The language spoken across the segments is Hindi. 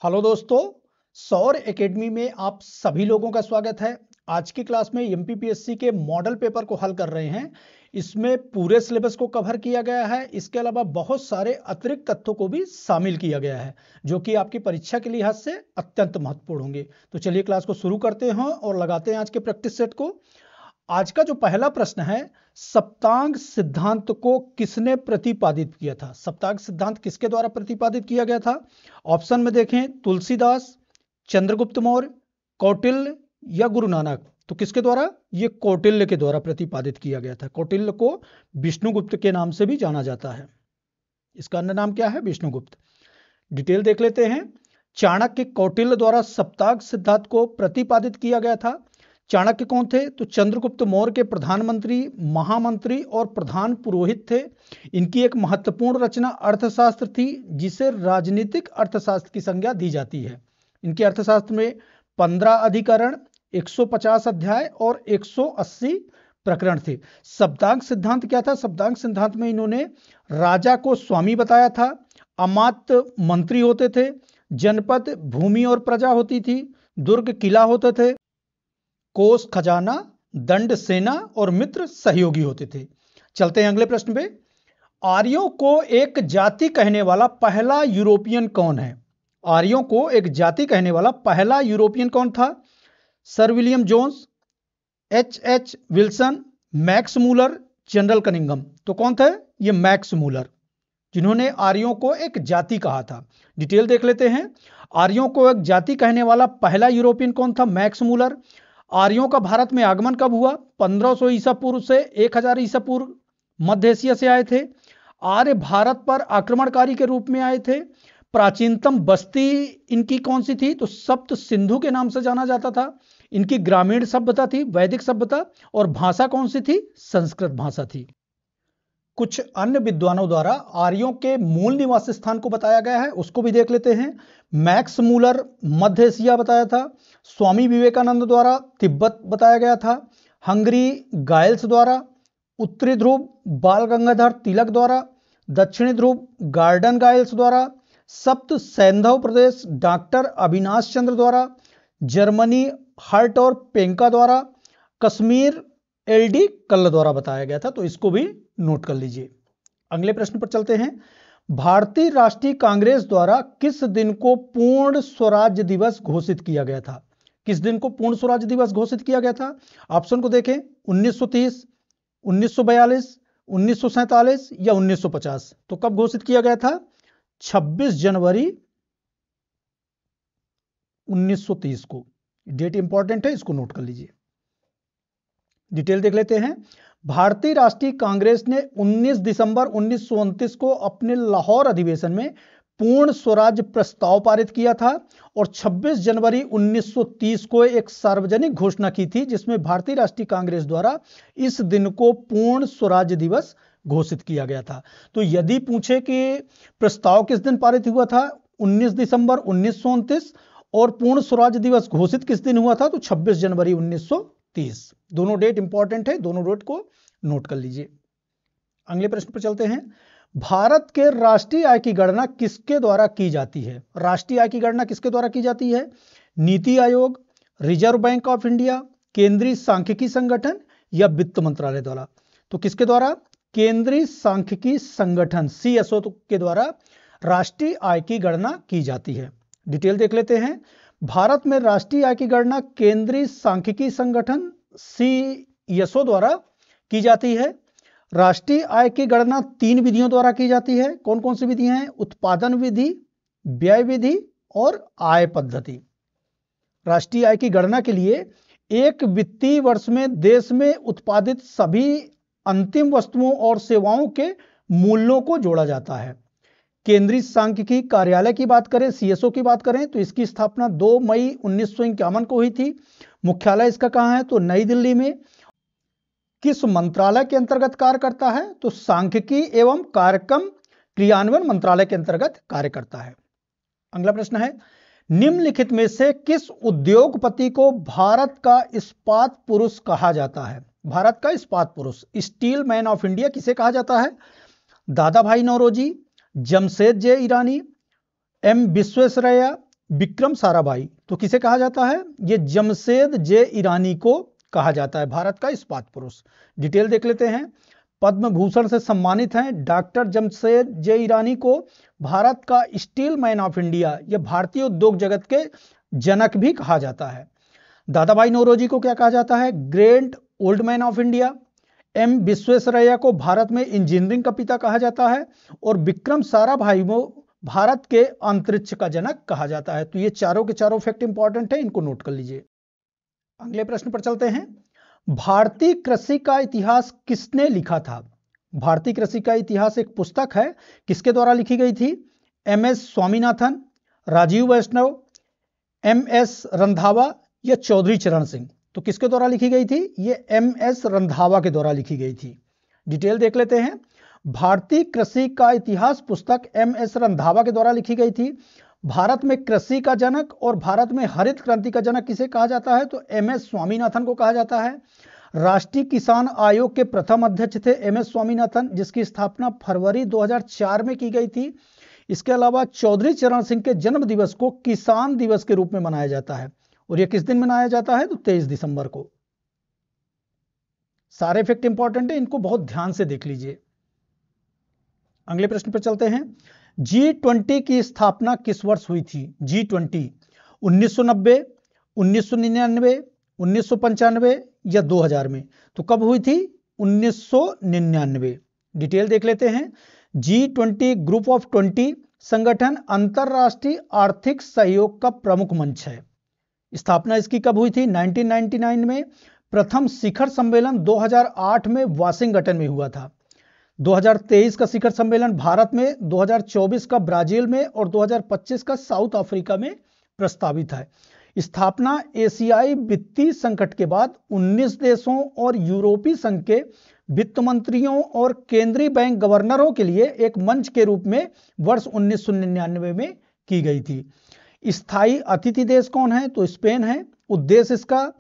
हेलो दोस्तों, सौर एकेडमी में आप सभी लोगों का स्वागत है। आज की क्लास में एमपीपीएससी के मॉडल पेपर को हल कर रहे हैं। इसमें पूरे सिलेबस को कवर किया गया है। इसके अलावा बहुत सारे अतिरिक्त तथ्यों को भी शामिल किया गया है जो कि आपकी परीक्षा के लिहाज से अत्यंत महत्वपूर्ण होंगे। तो चलिए क्लास को शुरू करते हैं और लगाते हैं आज के प्रैक्टिस सेट को। आज का जो पहला प्रश्न है, सप्तांग सिद्धांत को किसने प्रतिपादित किया था? सप्तांग सिद्धांत किसके द्वारा प्रतिपादित किया गया था? ऑप्शन में देखें, तुलसीदास, चंद्रगुप्त मौर्य, कौटिल्य या गुरु नानक। तो किसके द्वारा? ये कौटिल्य के द्वारा प्रतिपादित किया गया था। कौटिल्य को विष्णुगुप्त के नाम से भी जाना जाता है। इसका अन्य नाम क्या है? विष्णुगुप्त। डिटेल देख लेते हैं। चाणक्य कौटिल्य द्वारा सप्तांग सिद्धांत को प्रतिपादित किया गया था। चाणक्य कौन थे? तो चंद्रगुप्त मौर्य के प्रधानमंत्री, महामंत्री और प्रधान पुरोहित थे। इनकी एक महत्वपूर्ण रचना अर्थशास्त्र थी जिसे राजनीतिक अर्थशास्त्र की संज्ञा दी जाती है। इनके अर्थशास्त्र में 15 अधिकरण, 150 अध्याय और 180 प्रकरण थे। सप्तांग सिद्धांत क्या था? सप्तांग सिद्धांत में इन्होंने राजा को स्वामी बताया था, अमात्य मंत्री होते थे, जनपद भूमि और प्रजा होती थी, दुर्ग किला होते थे, कोष खजाना, दंड सेना और मित्र सहयोगी होते थे। चलते हैं अगले प्रश्न पे। आर्यों को एक जाति कहने वाला पहला यूरोपियन कौन है? आर्यों को एक जाति कहने वाला पहला यूरोपियन कौन था? Sir William Jones, H Wilson, Max Muller, general Cunningham. तो कौन थे? ये मैक्स मूलर, जिन्होंने आर्यों को एक जाति कहा था। डिटेल देख लेते हैं। आर्यों को एक जाति कहने वाला पहला यूरोपियन कौन था? Max Muller. आर्यों का भारत में आगमन कब हुआ? 1500 ईसा पूर्व से 1000 ईसा पूर्व मध्य एशिया से आए थे। आर्य भारत पर आक्रमणकारी के रूप में आए थे। प्राचीनतम बस्ती इनकी कौन सी थी? तो सप्त सिंधु के नाम से जाना जाता था। इनकी ग्रामीण सभ्यता थी, वैदिक सभ्यता, और भाषा कौन सी थी? संस्कृत भाषा थी। कुछ अन्य विद्वानों द्वारा आर्यों के मूल निवास स्थान को बताया गया है, उसको भी देख लेते हैं। मैक्स मूलर मध्य एशिया बताया था। स्वामी विवेकानंद द्वारा तिब्बत बताया गया था। हंगरी गायल्स द्वारा, उत्तरी ध्रुव बाल गंगाधर तिलक द्वारा, दक्षिणी ध्रुव गार्डन गायल्स द्वारा, सप्त सैंधव प्रदेश डॉक्टर अविनाश चंद्र द्वारा, जर्मनी हर्ट और पेंका द्वारा, कश्मीर एलडी कल्ल द्वारा बताया गया था। तो इसको भी नोट कर लीजिए। अगले प्रश्न पर चलते हैं। भारतीय राष्ट्रीय कांग्रेस द्वारा किस दिन को पूर्ण स्वराज्य दिवस घोषित किया गया था? किस दिन को पूर्ण स्वराज्य दिवस घोषित किया गया था? ऑप्शन को देखें, 1930, 1942, 1947 या 1950। तो कब घोषित किया गया था? 26 जनवरी 1930 को। डेट इंपॉर्टेंट है, इसको नोट कर लीजिए। डिटेल देख लेते हैं। भारतीय राष्ट्रीय कांग्रेस ने 19 दिसंबर 1929 को अपने लाहौर अधिवेशन में पूर्ण स्वराज्य प्रस्ताव पारित किया था और 26 जनवरी 1930 को एक सार्वजनिक घोषणा की थी जिसमें भारतीय राष्ट्रीय कांग्रेस द्वारा इस दिन को पूर्ण स्वराज्य दिवस घोषित किया गया था। तो यदि पूछे कि प्रस्ताव किस दिन पारित हुआ था, 19 दिसंबर 1929, और पूर्ण स्वराज्य दिवस घोषित किस दिन हुआ था, तो 26 जनवरी 1930। दोनों डेट इंपॉर्टेंट है, दोनों डेट को नोट कर लीजिए। अगले प्रश्न पर चलते हैं। भारत के राष्ट्रीय आय की गणना किसके द्वारा की जाती है? राष्ट्रीय आय की गणना किसके द्वारा की जाती है? NITI Aayog, reserve bank of India, केंद्रीय सांख्यिकी संगठन या वित्त मंत्रालय द्वारा? तो किसके द्वारा? केंद्रीय सांख्यिकी संगठन CSO के द्वारा राष्ट्रीय आय की गणना की जाती है। डिटेल देख लेते हैं। भारत में राष्ट्रीय आय की गणना केंद्रीय सांख्यिकी संगठन CSO द्वारा की जाती है। राष्ट्रीय आय की गणना 3 विधियों द्वारा की जाती है। कौन कौन सी विधियां हैं? उत्पादन विधि, व्यय विधि और आय पद्धति। राष्ट्रीय आय की गणना के लिए एक वित्तीय वर्ष में देश में उत्पादित सभी अंतिम वस्तुओं और सेवाओं के मूल्यों को जोड़ा जाता है। केंद्रीय सांख्यिकी कार्यालय की बात करें, CSO की बात करें, तो इसकी स्थापना 2 मई 1951 को हुई थी। मुख्यालय इसका कहाँ है? तो नई दिल्ली में। किस मंत्रालय के अंतर्गत कार्य करता है? तो सांख्यिकी एवं कार्यक्रम क्रियान्वयन मंत्रालय के अंतर्गत कार्य करता है। अगला प्रश्न है, निम्नलिखित में से किस उद्योगपति को भारत का इस्पात पुरुष कहा जाता है? भारत का इस्पात पुरुष, स्टील मैन ऑफ इंडिया किसे कहा जाता है? दादा भाई नौरोजी, जमशेद जे ईरानी, M विश्वेश्वरैया, विक्रम साराभाई, तो किसे कहा जाता है? ये जमशेद जे ईरानी को कहा जाता है, भारत का इस्पात पुरुष। डिटेल देख लेते हैं। पद्म भूषण से सम्मानित हैं डॉक्टर जमशेद जे ईरानी को भारत का स्टील मैन ऑफ इंडिया या भारतीय उद्योग जगत के जनक भी कहा जाता है। दादा भाई नौरोजी को क्या कहा जाता है? Great old man of India. M Visvesvaraya को भारत में इंजीनियरिंग का पिता कहा जाता है और विक्रम साराभाई को भारत के अंतरिक्ष का जनक कहा जाता है। तो ये चारों के चारों फैक्ट इंपॉर्टेंट है, इनको नोट कर लीजिए। अगले प्रश्न पर चलते हैं। भारतीय कृषि का इतिहास किसने लिखा था? भारतीय कृषि का इतिहास एक पुस्तक है, किसके द्वारा लिखी गई थी? एम.एस. स्वामीनाथन, राजीव वैष्णव, एम.एस. रंधावा या चौधरी चरण सिंह। तो किसके द्वारा लिखी गई थी? ये एम.एस. रंधावा के द्वारा लिखी गई थी। डिटेल देख लेते हैं। भारतीय कृषि का इतिहास पुस्तक एम.एस. रंधावा के द्वारा लिखी गई थी। भारत में कृषि का जनक और भारत में हरित क्रांति का जनक किसे कहा जाता है? तो एम.एस. स्वामीनाथन को कहा जाता है। राष्ट्रीय किसान आयोग के प्रथम अध्यक्ष थे एम.एस. स्वामीनाथन, जिसकी स्थापना फरवरी 2004 में की गई थी। इसके अलावा चौधरी चरण सिंह के जन्म दिवस को किसान दिवस के रूप में मनाया जाता है और यह किस दिन मनाया जाता है? तो 23 दिसंबर को। सारे फैक्ट इंपॉर्टेंट है, इनको बहुत ध्यान से देख लीजिए। अगले प्रश्न पर चलते हैं। G20 की स्थापना किस वर्ष हुई थी? G20 1990, 1999, 1995 या 2000 में? तो कब हुई थी? 1999। डिटेल देख लेते हैं। G20 ग्रुप ऑफ 20 संगठन अंतरराष्ट्रीय आर्थिक सहयोग का प्रमुख मंच है। स्थापना इसकी कब हुई थी? 1999 में। प्रथम शिखर सम्मेलन 2008 में वाशिंगटन में हुआ था। 2023 का शिखर सम्मेलन भारत में, 2024 का ब्राजील में और 2025 का साउथ अफ्रीका में प्रस्तावित है। स्थापना एशियाई वित्तीय संकट के बाद 19 देशों और यूरोपीय संघ के वित्त मंत्रियों और केंद्रीय बैंक गवर्नरों के लिए एक मंच के रूप में वर्ष 1999 में की गई थी। स्थायी अतिथि देश कौन है? तो स्पेन है। उद्देश्य इसका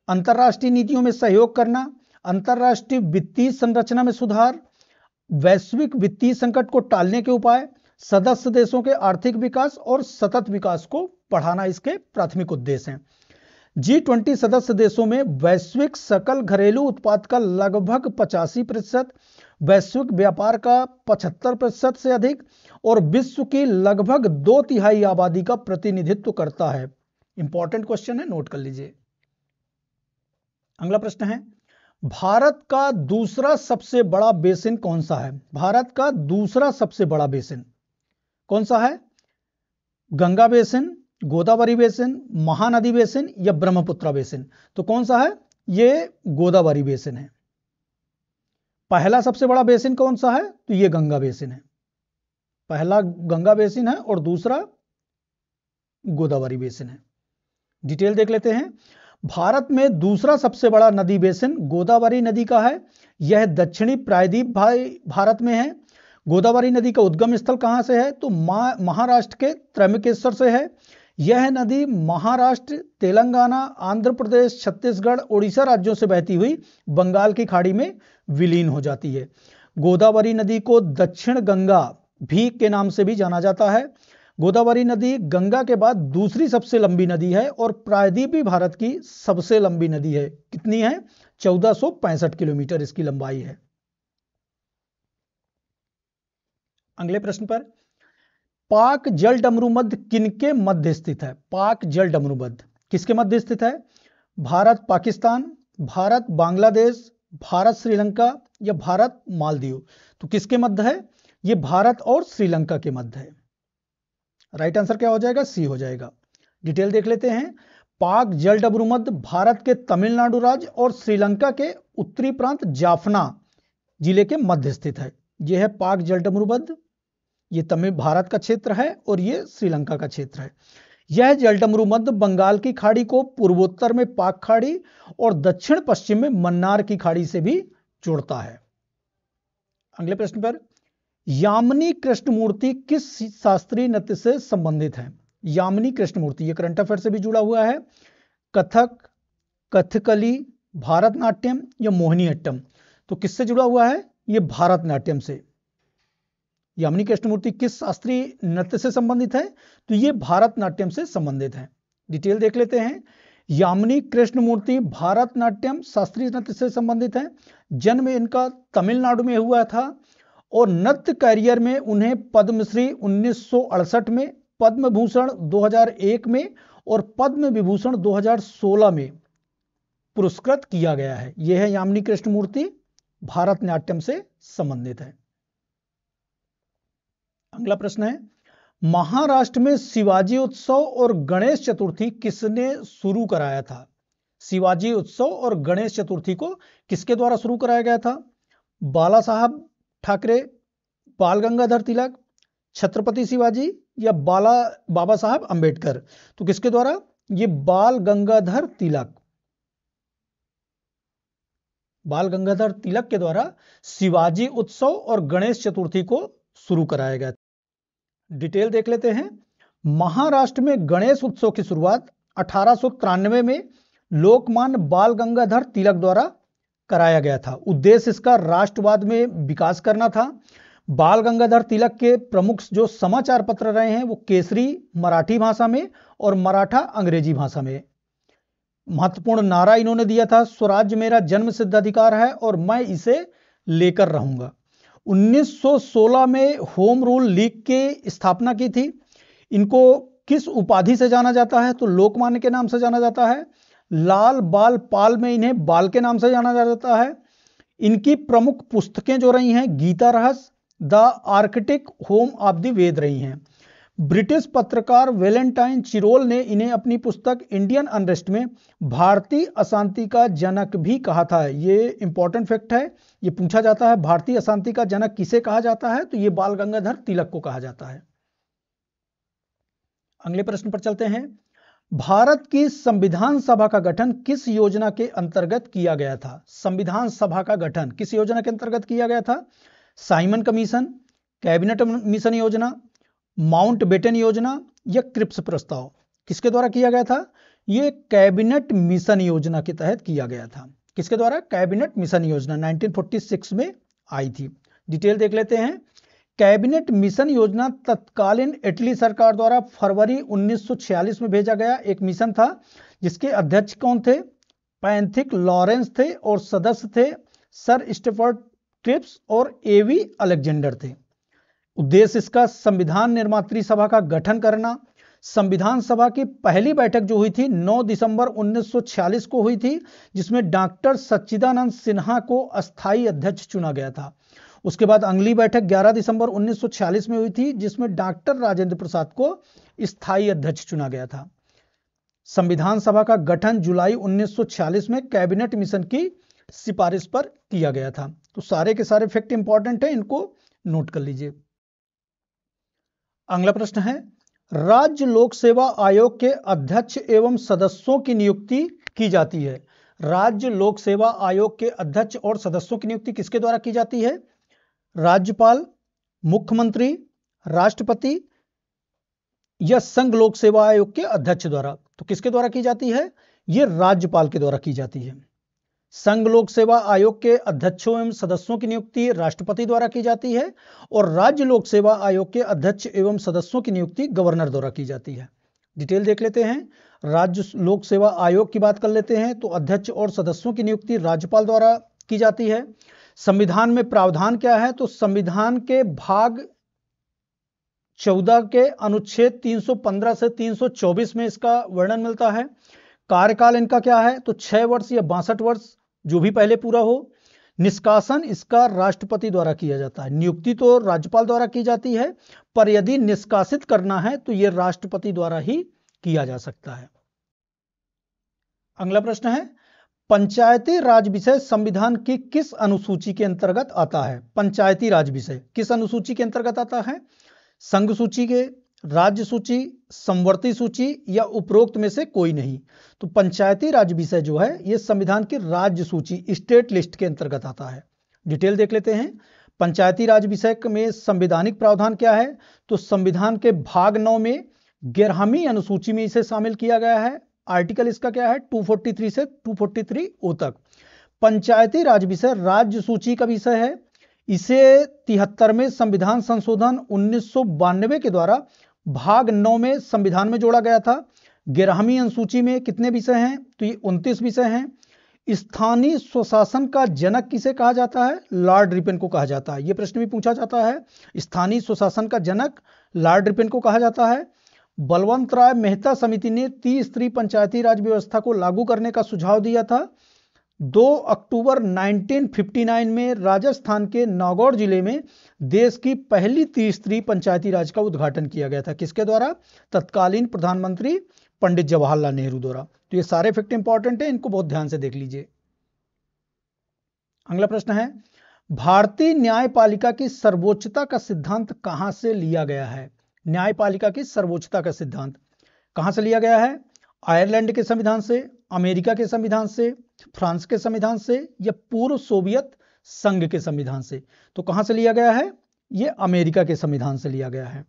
अंतर्राष्ट्रीय नीतियों में सहयोग करना, अंतर्राष्ट्रीय वित्तीय संरचना में सुधार, वैश्विक वित्तीय संकट को टालने के उपाय, सदस्य देशों के आर्थिक विकास और सतत विकास को बढ़ाना इसके प्राथमिक उद्देश्य हैं। G20 सदस्य देशों में वैश्विक सकल घरेलू उत्पाद का लगभग 85%, वैश्विक व्यापार का 75% से अधिक और विश्व की लगभग 2/3 आबादी का प्रतिनिधित्व करता है। इंपॉर्टेंट क्वेश्चन है, नोट कर लीजिए। अगला प्रश्न है, भारत का दूसरा सबसे बड़ा बेसिन कौन सा है? भारत का दूसरा सबसे बड़ा बेसिन कौन सा है? Ganga basin, Godavari basin, Mahanadi basin या ब्रह्मपुत्र बेसिन? तो कौन सा है? ये गोदावरी बेसिन है। पहला सबसे बड़ा बेसिन कौन सा है? तो ये गंगा बेसिन है। पहला गंगा बेसिन है और दूसरा गोदावरी बेसिन है। डिटेल देख लेते हैं। भारत में दूसरा सबसे बड़ा नदी बेसिन गोदावरी नदी का है। यह दक्षिणी प्रायद्वीप भारत में है। गोदावरी नदी का उद्गम स्थल कहां से है? तो महाराष्ट्र के त्र्यंबकेश्वर से है। यह नदी महाराष्ट्र, तेलंगाना, आंध्र प्रदेश, छत्तीसगढ़, ओडिशा राज्यों से बहती हुई बंगाल की खाड़ी में विलीन हो जाती है। गोदावरी नदी को दक्षिण गंगा भी के नाम से भी जाना जाता है। गोदावरी नदी गंगा के बाद दूसरी सबसे लंबी नदी है और प्रायद्वीपीय भारत की सबसे लंबी नदी है। कितनी है? 1465 किलोमीटर इसकी लंबाई है। अगले प्रश्न पर, पाक जल डमरूमध्य किनके मध्य स्थित है? पाक जल डमरूमध्य किसके मध्य स्थित है? भारत पाकिस्तान, भारत बांग्लादेश, भारत श्रीलंका या भारत मालदीव? तो किसके मध्य है? ये भारत और श्रीलंका के मध्य है। राइट आंसर क्या हो जाएगा? सी हो जाएगा। डिटेल देख लेते हैं। पाक जल डमरूमध्य भारत के तमिलनाडु राज्य और श्रीलंका के उत्तरी प्रांत जाफना जिले के मध्य स्थित है। यह है पाक जल डमरूमध्य। ये तमिल भारत का क्षेत्र है और ये श्रीलंका का क्षेत्र है। यह जल डमरूमध्य बंगाल की खाड़ी को पूर्वोत्तर में पाक खाड़ी और दक्षिण पश्चिम में मन्नार की खाड़ी से भी जोड़ता है। अगले प्रश्न पर, यामिनी कृष्णमूर्ति किस शास्त्रीय नृत्य से संबंधित है? यामिनी कृष्णमूर्ति ये करंट अफेयर से भी जुड़ा हुआ है। कथक, कथकली, भारतनाट्यम या मोहिनीअट्टम? तो किससे जुड़ा हुआ है? ये भारतनाट्यम से। यामिनी कृष्णमूर्ति किस शास्त्रीय नृत्य से संबंधित है? तो ये भारतनाट्यम से संबंधित है। डिटेल देख लेते हैं। यामिनी कृष्णमूर्ति भारतनाट्यम शास्त्रीय नृत्य से संबंधित है। जन्म इनका तमिलनाडु में हुआ था और नृत्य करियर में उन्हें पद्मश्री 1968 में, पद्म भूषण 2001 में और पद्म विभूषण 2016 में पुरस्कृत किया गया है। यह है यामिनी कृष्णमूर्ति, भारतनाट्यम से संबंधित है। अगला प्रश्न है, महाराष्ट्र में शिवाजी उत्सव और गणेश चतुर्थी किसने शुरू कराया था? शिवाजी उत्सव और गणेश चतुर्थी को किसके द्वारा शुरू कराया गया था? बाला साहब ठाकरे, बाल गंगाधर तिलक, छत्रपति शिवाजी या बाबा साहब अंबेडकर? तो किसके द्वारा? ये बाल गंगाधर तिलक, बाल गंगाधर तिलक के द्वारा शिवाजी उत्सव और गणेश चतुर्थी को शुरू कराया गया। डिटेल देख लेते हैं। महाराष्ट्र में गणेश उत्सव की शुरुआत 1893 में लोकमान्य बाल गंगाधर तिलक द्वारा कराया गया था। उद्देश्य इसका राष्ट्रवाद में विकास करना था। बाल गंगाधर तिलक के प्रमुख जो समाचार पत्र रहे हैं वो केसरी मराठी भाषा में और मराठा अंग्रेजी भाषा में। महत्वपूर्ण नारा इन्होंने दिया था, स्वराज्य मेरा जन्म सिद्ध अधिकार है और मैं इसे लेकर रहूंगा। 1916 में होम रूल लीग की स्थापना की थी। इनको किस उपाधि से जाना जाता है? तो लोकमान्य के नाम से जाना जाता है। लाल बाल पाल में इन्हें बाल के नाम से जाना जाता है। इनकी प्रमुख पुस्तकें जो रही हैं, Gita Rahasya, the Arctic home of the Veda रही हैं। ब्रिटिश पत्रकार वेलेंटाइन चिरोल ने इन्हें अपनी पुस्तक इंडियन अनरेस्ट में भारतीय अशांति का जनक भी कहा था। ये इंपॉर्टेंट फैक्ट है, ये पूछा जाता है भारतीय अशांति का जनक किसे कहा जाता है? तो ये बाल गंगाधर तिलक को कहा जाता है। अगले प्रश्न पर चलते हैं। भारत की संविधान सभा का गठन किस योजना के अंतर्गत किया गया था? संविधान सभा का गठन किस योजना के अंतर्गत किया गया था? साइमन कमीशन, कैबिनेट मिशन योजना, माउंटबेटन योजना या क्रिप्स प्रस्ताव? किसके द्वारा किया गया था? यह कैबिनेट मिशन योजना के तहत किया गया था। किसके द्वारा? कैबिनेट मिशन योजना 1946 में आई थी। डिटेल देख लेते हैं। कैबिनेट मिशन योजना तत्कालीन इटली सरकार द्वारा फरवरी 1946 में भेजा गया एक मिशन था, जिसके अध्यक्ष कौन थे? पैंथिक लॉरेंस थे और सदस्य थे सर स्टीफर्ड क्रिप्स और एवी अलेक्जेंडर थे। उद्देश्य इसका संविधान निर्मात्री सभा का गठन करना। संविधान सभा की पहली बैठक जो हुई थी 9 दिसंबर 1946 को हुई थी, जिसमें डॉक्टर सच्चिदानंद सिन्हा को अस्थायी अध्यक्ष चुना गया था। उसके बाद अगली बैठक 11 दिसंबर 1946 में हुई थी, जिसमें डॉक्टर राजेंद्र प्रसाद को स्थायी अध्यक्ष चुना गया था। संविधान सभा का गठन जुलाई 1946 में कैबिनेट मिशन की सिफारिश पर किया गया था। तो सारे के सारे फैक्ट इंपॉर्टेंट है, इनको नोट कर लीजिए। अगला प्रश्न है, राज्य लोक सेवा आयोग के अध्यक्ष एवं सदस्यों की नियुक्ति की जाती है। राज्य लोक सेवा आयोग के अध्यक्ष और सदस्यों की नियुक्ति किसके द्वारा की जाती है? राज्यपाल, मुख्यमंत्री, राष्ट्रपति या संघ लोक सेवा आयोग के अध्यक्ष द्वारा? तो किसके द्वारा की जाती है? यह राज्यपाल के द्वारा की जाती है। संघ लोक सेवा आयोग के अध्यक्षों एवं सदस्यों की नियुक्ति राष्ट्रपति द्वारा की जाती है और राज्य लोक सेवा आयोग के अध्यक्ष एवं सदस्यों की नियुक्ति गवर्नर द्वारा की जाती है। डिटेल देख लेते हैं। राज्य लोक सेवा आयोग की बात कर लेते हैं तो अध्यक्ष और सदस्यों की नियुक्ति राज्यपाल द्वारा की जाती है। संविधान में प्रावधान क्या है? तो संविधान के भाग 14 के अनुच्छेद 315 से 324 में इसका वर्णन मिलता है। कार्यकाल इनका क्या है? तो 6 वर्ष या 62 वर्ष, जो भी पहले पूरा हो। निष्कासन इसका राष्ट्रपति द्वारा किया जाता है। नियुक्ति तो राज्यपाल द्वारा की जाती है, पर यदि निष्कासित करना है तो यह राष्ट्रपति द्वारा ही किया जा सकता है। अगला प्रश्न है, पंचायती राज विषय संविधान की किस अनुसूची के अंतर्गत आता है? पंचायती राज विषय किस अनुसूची के अंतर्गत आता है? संघ सूची के, राज्य सूची, समवर्ती सूची या उपरोक्त में से कोई नहीं? तो पंचायती राज विषय जो है यह संविधान की राज्य सूची, स्टेट लिस्ट के अंतर्गत आता है। डिटेल देख लेते हैं। पंचायती राज विषय में संवैधानिक प्रावधान क्या है? तो संविधान के भाग 9 में 11वीं अनुसूची में इसे शामिल किया गया है। आर्टिकल इसका क्या है? 243 से 243 ओ तक। पंचायती राज विषय राज्य सूची का विषय है। इसे 73वें संविधान संशोधन 1992 के द्वारा भाग 9 में संविधान में जोड़ा गया था। 11वीं अनुसूची में कितने विषय हैं? तो ये 29 विषय हैं। स्थानीय स्वशासन का जनक किसे कहा जाता है? लॉर्ड रिपन को कहा जाता है। यह प्रश्न भी पूछा जाता है। स्थानीय स्वशासन का जनक लॉर्ड रिपन को कहा जाता है। बलवंत राय मेहता समिति ने त्रिस्तरीय पंचायती राज व्यवस्था को लागू करने का सुझाव दिया था। 2 अक्टूबर 1959 में राजस्थान के नागौर जिले में देश की पहली त्रिस्तरीय पंचायती राज का उद्घाटन किया गया था। किसके द्वारा? तत्कालीन प्रधानमंत्री पंडित जवाहरलाल नेहरू द्वारा। तो ये सारे फैक्ट इंपॉर्टेंट है, इनको बहुत ध्यान से देख लीजिए। अगला प्रश्न है, भारतीय न्यायपालिका की सर्वोच्चता का सिद्धांत कहां से लिया गया है? न्यायपालिका की सर्वोच्चता का सिद्धांत कहां से लिया गया है? आयरलैंड के संविधान से, अमेरिका के संविधान से, फ्रांस के संविधान से या पूर्व सोवियत संघ के संविधान से? तो कहां से लिया गया है? यह अमेरिका के संविधान से लिया गया है।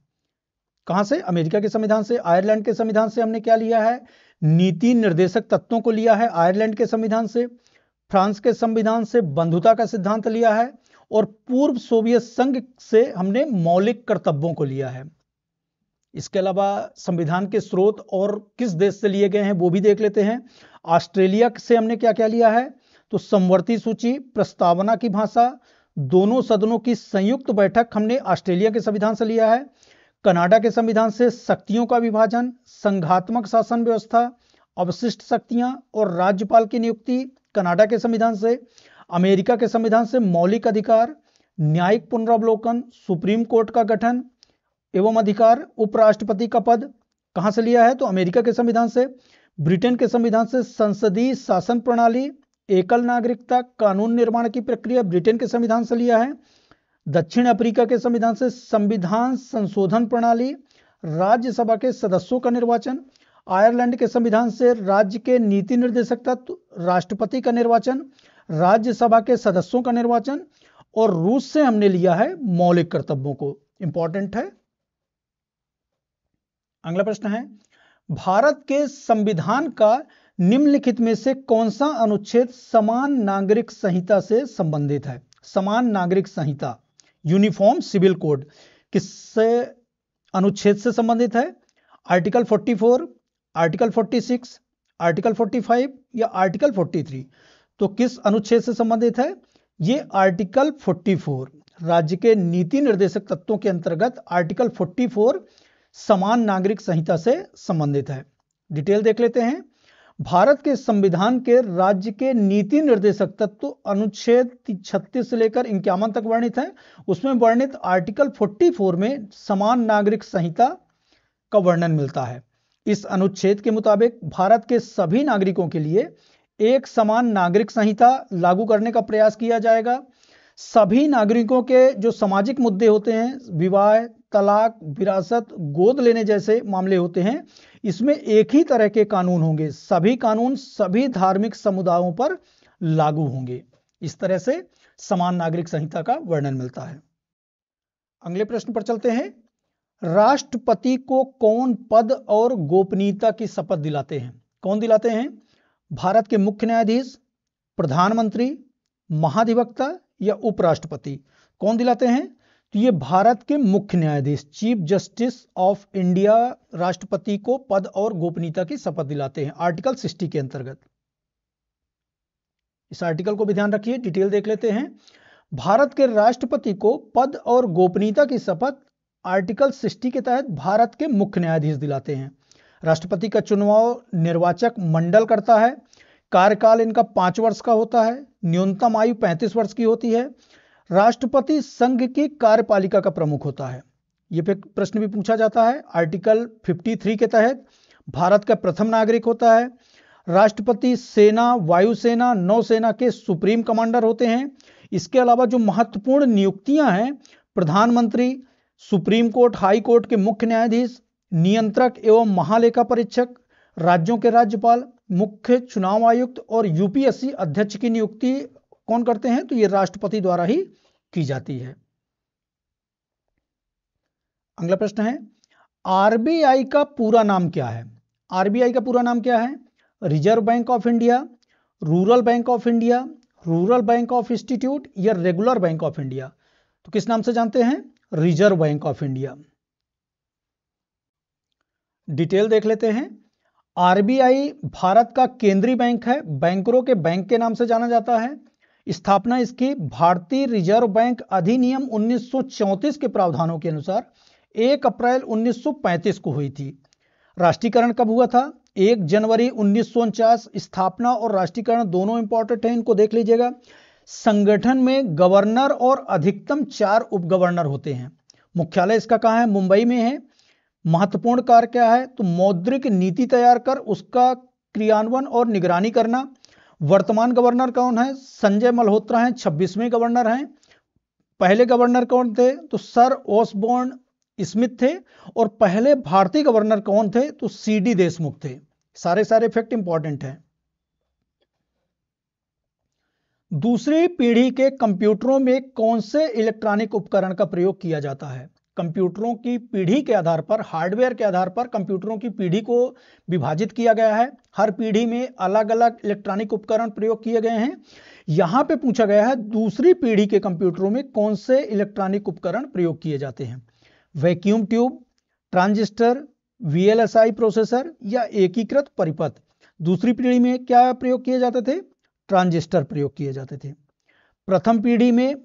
कहां से? अमेरिका के संविधान से। आयरलैंड के संविधान से हमने क्या लिया है? नीति निर्देशक तत्वों को लिया है आयरलैंड के संविधान से। फ्रांस के संविधान से बंधुता का सिद्धांत लिया है और पूर्व सोवियत संघ से हमने मौलिक कर्तव्यों को लिया है। इसके अलावा संविधान के स्रोत और किस देश से लिए गए हैं वो भी देख लेते हैं। ऑस्ट्रेलिया से हमने क्या क्या लिया है? तो समवर्ती सूची, प्रस्तावना की भाषा, दोनों सदनों की संयुक्त बैठक हमने ऑस्ट्रेलिया के संविधान से लिया है। कनाडा के संविधान से शक्तियों का विभाजन, संघात्मक शासन व्यवस्था, अवशिष्ट शक्तियां और राज्यपाल की नियुक्ति कनाडा के संविधान से। अमेरिका के संविधान से मौलिक अधिकार, न्यायिक पुनरावलोकन, सुप्रीम कोर्ट का गठन एवं अधिकार, उपराष्ट्रपति का पद कहां से लिया है? तो अमेरिका के संविधान से। ब्रिटेन के संविधान से संसदीय शासन प्रणाली, एकल नागरिकता, कानून निर्माण की प्रक्रिया ब्रिटेन के संविधान से लिया है। दक्षिण अफ्रीका के संविधान से संविधान संशोधन प्रणाली, राज्यसभा के सदस्यों का निर्वाचन। आयरलैंड के संविधान से राज्य के नीति निर्देशक तत्व, राष्ट्रपति का निर्वाचन, राज्यसभा के सदस्यों का निर्वाचन। और रूस से हमने लिया है मौलिक कर्तव्यों को। इंपॉर्टेंट है। अगला प्रश्न है, भारत के संविधान का निम्नलिखित में से कौन सा अनुच्छेद समान नागरिक संहिता से संबंधित है? समान नागरिक संहिता, यूनिफॉर्म सिविल कोड, किससे अनुच्छेद से संबंधित है? आर्टिकल 44, आर्टिकल 46, आर्टिकल 45 या आर्टिकल 43? तो किस अनुच्छेद से संबंधित है? ये आर्टिकल 44 राज्य के नीति निर्देशक तत्वों के अंतर्गत आर्टिकल 44 समान नागरिक संहिता से संबंधित है। डिटेल देख लेते हैं। भारत के संविधान के राज्य के नीति निर्देशक तत्व अनुच्छेद 36 से लेकर 51 तक वर्णित है। उसमें वर्णित आर्टिकल 44 में समान नागरिक संहिता का वर्णन मिलता है। इस अनुच्छेद के मुताबिक भारत के सभी नागरिकों के लिए एक समान नागरिक संहिता लागू करने का प्रयास किया जाएगा। सभी नागरिकों के जो सामाजिक मुद्दे होते हैं, विवाह, तलाक, विरासत, गोद लेने जैसे मामले होते हैं, इसमें एक ही तरह के कानून होंगे। सभी कानून सभी धार्मिक समुदायों पर लागू होंगे। इस तरह से समान नागरिक संहिता का वर्णन मिलता है। अगले प्रश्न पर चलते हैं। राष्ट्रपति को कौन पद और गोपनीयता की शपथ दिलाते हैं? कौन दिलाते हैं? भारत के मुख्य न्यायाधीश, प्रधानमंत्री, महाधिवक्ता या उपराष्ट्रपति? कौन दिलाते हैं? तो ये भारत के मुख्य न्यायाधीश, चीफ जस्टिस ऑफ इंडिया राष्ट्रपति को पद और गोपनीयता की शपथ दिलाते हैं आर्टिकल 60 के अंतर्गत। इस आर्टिकल को भी ध्यान रखिए। डिटेल देख लेते हैं। भारत के राष्ट्रपति को पद और गोपनीयता की शपथ आर्टिकल 60 के तहत भारत के मुख्य न्यायाधीश दिलाते हैं। राष्ट्रपति का चुनाव निर्वाचक मंडल करता है। कार्यकाल इनका 5 वर्ष का होता है। न्यूनतम आयु 35 वर्ष की होती है। राष्ट्रपति संघ की कार्यपालिका का प्रमुख होता है। यह प्रश्न भी पूछा जाता है। आर्टिकल 53 के तहत भारत का प्रथम नागरिक होता है। राष्ट्रपति सेना, वायुसेना, नौसेना के सुप्रीम कमांडर होते हैं। इसके अलावा जो महत्वपूर्ण नियुक्तियां हैं, प्रधानमंत्री, सुप्रीम कोर्ट, हाई कोर्ट के मुख्य न्यायाधीश, नियंत्रक एवं महालेखा परीक्षक, राज्यों के राज्यपाल, मुख्य चुनाव आयुक्त और यूपीएससी अध्यक्ष की नियुक्ति कौन करते हैं? तो ये राष्ट्रपति द्वारा ही की जाती है। अगला प्रश्न है, आरबीआई का पूरा नाम क्या है? आरबीआई का पूरा नाम क्या है? Reserve bank of India, rural bank of India, rural bank of institute या रेगुलर बैंक ऑफ इंडिया? तो किस नाम से जानते हैं? Reserve bank of India. Detail देख लेते हैं। आरबीआई भारत का केंद्रीय बैंक है, बैंकरों के बैंक के नाम से जाना जाता है। स्थापना इसकी भारतीय रिजर्व बैंक अधिनियम 1934 के प्रावधानों के अनुसार 1 अप्रैल 1935 को हुई थी। राष्ट्रीयकरण कब हुआ था? 1 जनवरी 1949। स्थापना और राष्ट्रीयकरण दोनों इंपॉर्टेंट हैं, इनको देख लीजिएगा। संगठन में गवर्नर और अधिकतम 4 उप गवर्नर होते हैं। मुख्यालय इसका कहाँ है? मुंबई में है। महत्वपूर्ण कार्य क्या है? तो मौद्रिक नीति तैयार कर उसका क्रियान्वयन और निगरानी करना। वर्तमान गवर्नर कौन है? संजय मल्होत्रा हैं, 26वें गवर्नर हैं। पहले गवर्नर कौन थे? तो सर ओसबोर्न स्मिथ थे। और पहले भारतीय गवर्नर कौन थे? तो सीडी देशमुख थे। सारे फैक्ट इंपॉर्टेंट हैं। दूसरी पीढ़ी के कंप्यूटरों में कौन से इलेक्ट्रॉनिक उपकरण का प्रयोग किया जाता है? कंप्यूटरों की पीढ़ी के आधार पर, हार्डवेयर के आधार पर कंप्यूटरों की पीढ़ी को विभाजित किया गया है। हर पीढ़ी में अलग अलग इलेक्ट्रॉनिक उपकरण प्रयोग किए गए हैं। यहां पे पूछा गया है दूसरी पीढ़ी के कंप्यूटरों में कौन से इलेक्ट्रॉनिक उपकरण प्रयोग किए जाते हैं? Vacuum tube, transistor, VLSI processor या एकीकृत परिपथ। दूसरी पीढ़ी में क्या प्रयोग किए जाते थे? ट्रांजिस्टर प्रयोग किए जाते थे। प्रथम पीढ़ी में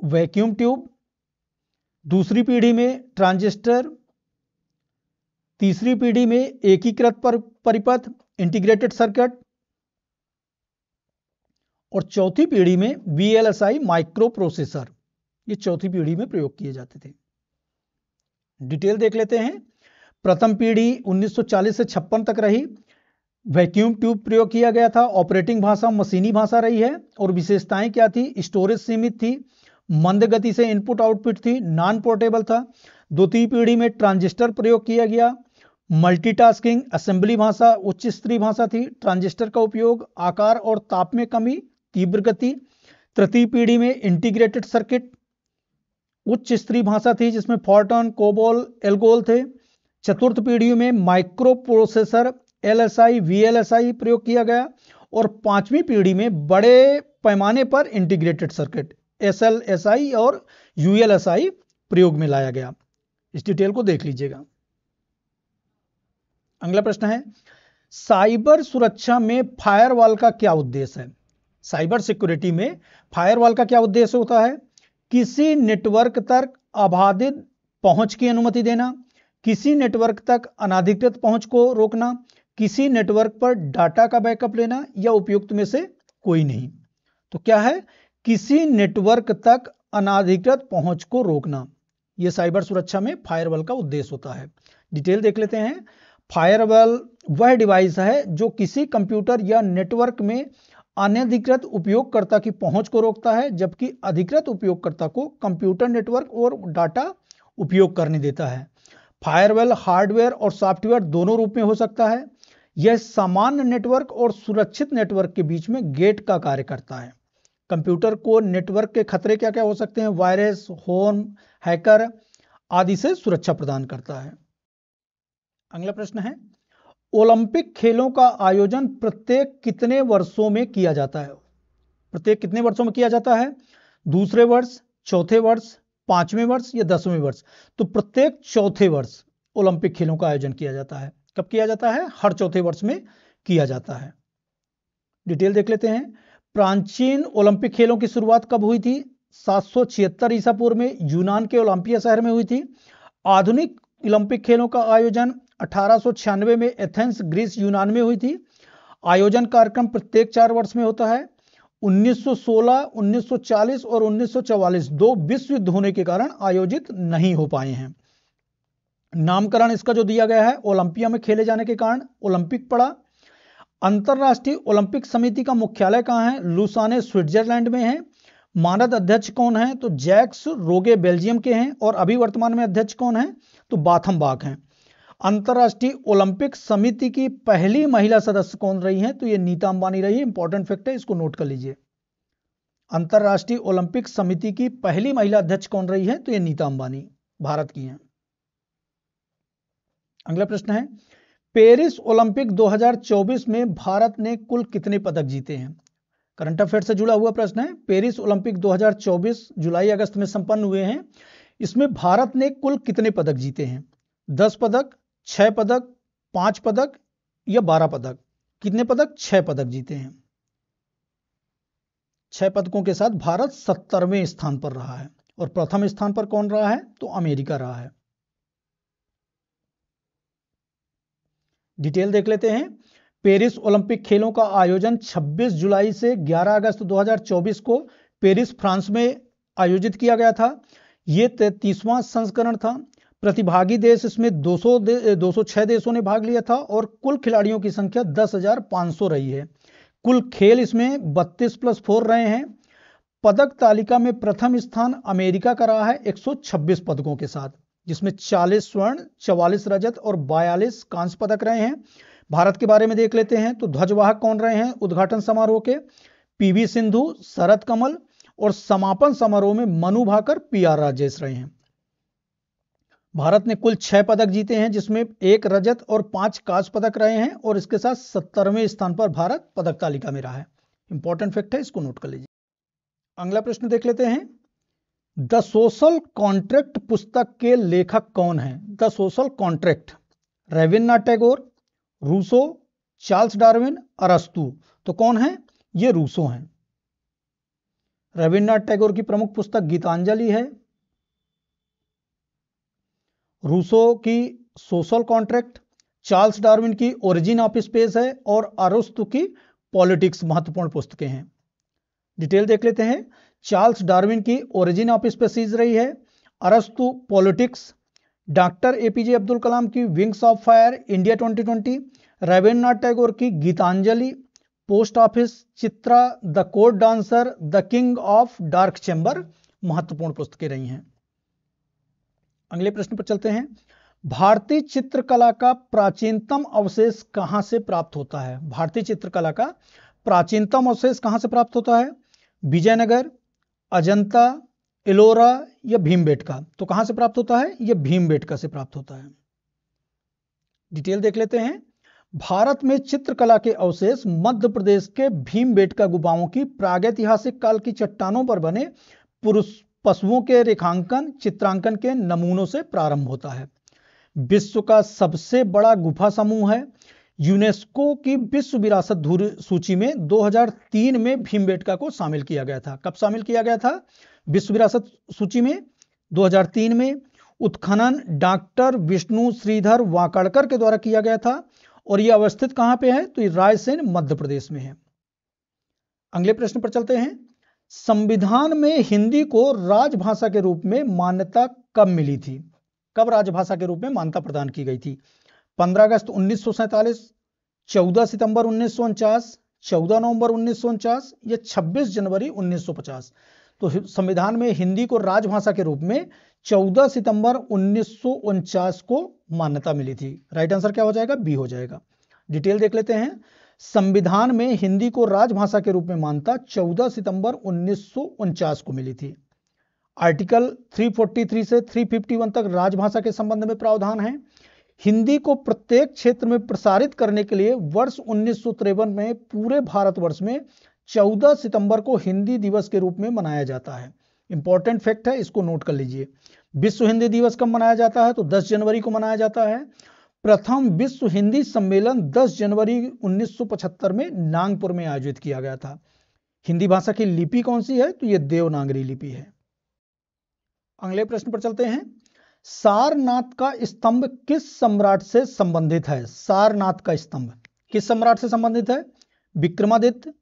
वैक्यूम ट्यूब, दूसरी पीढ़ी में ट्रांजिस्टर, तीसरी पीढ़ी में एकीकृत परिपथ इंटीग्रेटेड सर्किट, और चौथी पीढ़ी में वीएलएसआई माइक्रो प्रोसेसर। ये चौथी पीढ़ी में प्रयोग किए जाते थे। डिटेल देख लेते हैं। प्रथम पीढ़ी 1940 से 56 तक रही। वैक्यूम ट्यूब प्रयोग किया गया था। ऑपरेटिंग भाषा मशीनी भाषा रही है। और विशेषताएं क्या थी? स्टोरेज सीमित थी, मंद गति से इनपुट आउटपुट थी, नॉन पोर्टेबल था। द्वितीय पीढ़ी में ट्रांजिस्टर प्रयोग किया गया। मल्टीटास्किंग, असेंबली भाषा, उच्च स्तरीय भाषा थी। ट्रांजिस्टर का उपयोग आकार और ताप में कमी, तीव्र गति। तृतीय पीढ़ी में इंटीग्रेटेड सर्किट, उच्च स्तरीय भाषा थी जिसमें फोर्टॉन, कोबोल, एल्गोल थे। चतुर्थ पीढ़ी में माइक्रो प्रोसेसर, एलएसआई, वीएलएसआई प्रयोग किया गया। और पांचवी पीढ़ी में बड़े पैमाने पर इंटीग्रेटेड सर्किट, एसएलएसआई और यूएलएसआई प्रयोग में लाया गया। इस डिटेल को देख लीजिएगा। अगला प्रश्न है, साइबर सुरक्षा में फायरवॉल का क्या उद्देश्य है? साइबर सिक्योरिटी में फायरवॉल का क्या उद्देश्य होता है? किसी नेटवर्क तक अबाधित पहुंच की अनुमति देना, किसी नेटवर्क तक अनाधिकृत पहुंच को रोकना, किसी नेटवर्क पर डाटा का बैकअप लेना, या उपयुक्त में से कोई नहीं। तो क्या है? किसी नेटवर्क तक अनाधिकृत पहुंच को रोकना। यह साइबर सुरक्षा में फायरवॉल का उद्देश्य होता है। डिटेल देख लेते हैं। फायरवॉल वह डिवाइस है जो किसी कंप्यूटर या नेटवर्क में अनधिकृत उपयोगकर्ता की पहुंच को रोकता है, जबकि अधिकृत उपयोगकर्ता को कंप्यूटर, नेटवर्क और डाटा उपयोग करने देता है। फायरवॉल हार्डवेयर और सॉफ्टवेयर दोनों रूप में हो सकता है। यह सामान्य नेटवर्क और सुरक्षित नेटवर्क के बीच में गेट का कार्य करता है। कंप्यूटर को नेटवर्क के खतरे क्या क्या हो सकते हैं? वायरस, होम, हैकर आदि से सुरक्षा प्रदान करता है। अगला प्रश्न है, ओलंपिक खेलों का आयोजन प्रत्येक कितने वर्षों में किया जाता है? प्रत्येक कितने वर्षों में किया जाता है? दूसरे वर्ष, चौथे वर्ष, पांचवें वर्ष या 10वें वर्ष? तो प्रत्येक चौथे वर्ष ओलंपिक खेलों का आयोजन किया जाता है। कब किया जाता है? हर चौथे वर्ष में किया जाता है। डिटेल देख लेते हैं। प्राचीन ओलंपिक खेलों की शुरुआत कब हुई थी? 776 ईसा पूर्व में यूनान के ओलंपिया शहर में हुई थी। आधुनिक ओलंपिक खेलों का आयोजन 1896 में एथेंस, ग्रीस, यूनान में हुई थी। आयोजन कार्यक्रम प्रत्येक 4 वर्ष में होता है। 1916, 1940 और 1944 दो विश्व युद्ध होने के कारण आयोजित नहीं हो पाए हैं। नामकरण इसका जो दिया गया है ओलंपिया में खेले जाने के कारण ओलंपिक पड़ा। अंतरराष्ट्रीय ओलंपिक समिति का मुख्यालय कहाँ है? लुसाने, स्विट्जरलैंड में है। मानद अध्यक्ष कौन है? तो जैक्स रोगे बेल्जियम के हैं। और अभी वर्तमान में अध्यक्ष कौन है? तो बाथम बाक हैं। अंतरराष्ट्रीय ओलंपिक समिति की पहली महिला सदस्य कौन रही हैं? तो ये नीता अंबानी रही है। इंपॉर्टेंट फैक्ट है, इसको नोट कर लीजिए। अंतरराष्ट्रीय ओलंपिक समिति की पहली महिला अध्यक्ष कौन रही है? तो ये नीता अंबानी भारत की हैं। अगला प्रश्न है, पेरिस ओलंपिक 2024 में भारत ने कुल कितने पदक जीते हैं? करंट अफेयर से जुड़ा हुआ प्रश्न है। पेरिस ओलंपिक 2024 जुलाई अगस्त में संपन्न हुए हैं। इसमें भारत ने कुल कितने पदक जीते हैं? 10 पदक, 6 पदक, 5 पदक या 12 पदक? कितने पदक? 6 पदक जीते हैं। 6 पदकों के साथ भारत 70वें स्थान पर रहा है। और प्रथम स्थान पर कौन रहा है? तो अमेरिका रहा है। डिटेल देख लेते हैं। पेरिस ओलंपिक खेलों का आयोजन 26 जुलाई से 11 अगस्त 2024 को पेरिस, फ्रांस में आयोजित किया गया था। ये 33वां संस्करण था। प्रतिभागी देश इसमें 206 देशों ने भाग लिया था और कुल खिलाड़ियों की संख्या 10,500 रही है। कुल खेल इसमें 32+4 रहे हैं। पदक तालिका में प्रथम स्थान अमेरिका का रहा है 126 पदकों के साथ, जिसमें 40 स्वर्ण, 44 रजत और 42 कांस्य पदक रहे हैं। भारत के बारे में देख लेते हैं तो ध्वजवाहक कौन रहे हैं उद्घाटन समारोह के? पीवी सिंधु, शरत कमल, और समापन समारोह में मनु भाकर, पीआर राजेश रहे हैं। भारत ने कुल 6 पदक जीते हैं, जिसमें 1 रजत और 5 कांस्य पदक रहे हैं और इसके साथ 70वें स्थान पर भारत पदक तालिका में रहा है। इंपॉर्टेंट फैक्ट है, इसको नोट कर लीजिए। अगला प्रश्न देख लेते हैं। द सोशल कॉन्ट्रैक्ट पुस्तक के लेखक कौन हैं? The social contract, Rabindranath Tagore, Rousseau, Charles Darwin, अरस्तु। तो कौन है? ये रूसो हैं। रविन्द्रनाथ टैगोर की प्रमुख पुस्तक गीतांजलि है, रूसो की सोशल कॉन्ट्रैक्ट, चार्ल्स डार्विन की ओरिजिन ऑफ स्पेस है और अरस्तु की पॉलिटिक्स महत्वपूर्ण पुस्तकें हैं। डिटेल देख लेते हैं। चार्ल्स डार्विन की ओरिजिन ऑफ स्पीशीज रही है, अरस्तु politics, doctor APJ Abdul Kalam की wings of fire India 2020, Rabindranath Tagore की Gitanjali, post office, Chitra, the court dancer, the king of dark chamber महत्वपूर्ण पुस्तकें रही हैं। अगले प्रश्न पर चलते हैं। भारतीय चित्रकला का प्राचीनतम अवशेष कहां से प्राप्त होता है? भारतीय चित्रकला का प्राचीनतम अवशेष कहां से प्राप्त होता है? विजयनगर, अजंता, एलोरा या भीमबेटका? तो कहां से प्राप्त होता है? यह भीमबेटका से प्राप्त होता है। डिटेल देख लेते हैं। भारत में चित्रकला के अवशेष मध्य प्रदेश के भीमबेटका गुफाओं की प्रागैतिहासिक काल की चट्टानों पर बने पशुओं के रेखांकन चित्रांकन के नमूनों से प्रारंभ होता है। विश्व का सबसे बड़ा गुफा समूह है। यूनेस्को की विश्व विरासत सूची में 2003 में भीमबेटका को शामिल किया गया था। कब शामिल किया गया था विश्व विरासत सूची में? 2003 में। उत्खनन डॉक्टर विष्णु श्रीधर वाकड़कर के द्वारा किया गया था और यह अवस्थित कहां पे है? तो ये रायसेन मध्य प्रदेश में है। अगले प्रश्न पर चलते हैं। संविधान में हिंदी को राजभाषा के रूप में मान्यता कब मिली थी? कब राजभाषा के रूप में मान्यता प्रदान की गई थी? 15 अगस्त 1947, 14 सितंबर 1949, 14 नवंबर 1949 या 26 जनवरी 1950? तो संविधान में हिंदी को राजभाषा के रूप में 14 सितंबर 1949 को मान्यता मिली थी। राइट आंसर क्या हो जाएगा? बी हो जाएगा। डिटेल देख लेते हैं। संविधान में हिंदी को राजभाषा के रूप में मान्यता 14 सितंबर 1949 को मिली थी। आर्टिकल 343 से 351 तक राजभाषा के संबंध में प्रावधान है। हिंदी को प्रत्येक क्षेत्र में प्रसारित करने के लिए वर्ष 1953 में पूरे भारतवर्ष में 14 सितंबर को हिंदी दिवस के रूप में मनाया जाता है। इंपॉर्टेंट फैक्ट है, इसको नोट कर लीजिए। विश्व हिंदी दिवस कब मनाया जाता है? तो 10 जनवरी को मनाया जाता है। प्रथम विश्व हिंदी सम्मेलन 10 जनवरी 1975 में नागपुर में आयोजित किया गया था। हिंदी भाषा की लिपि कौन सी है? तो यह देवनागरी लिपि है। अगले प्रश्न पर चलते हैं। सारनाथ का स्तंभ किस सम्राट से संबंधित है? सारनाथ का स्तंभ किस सम्राट से संबंधित है? विक्रमादित्य,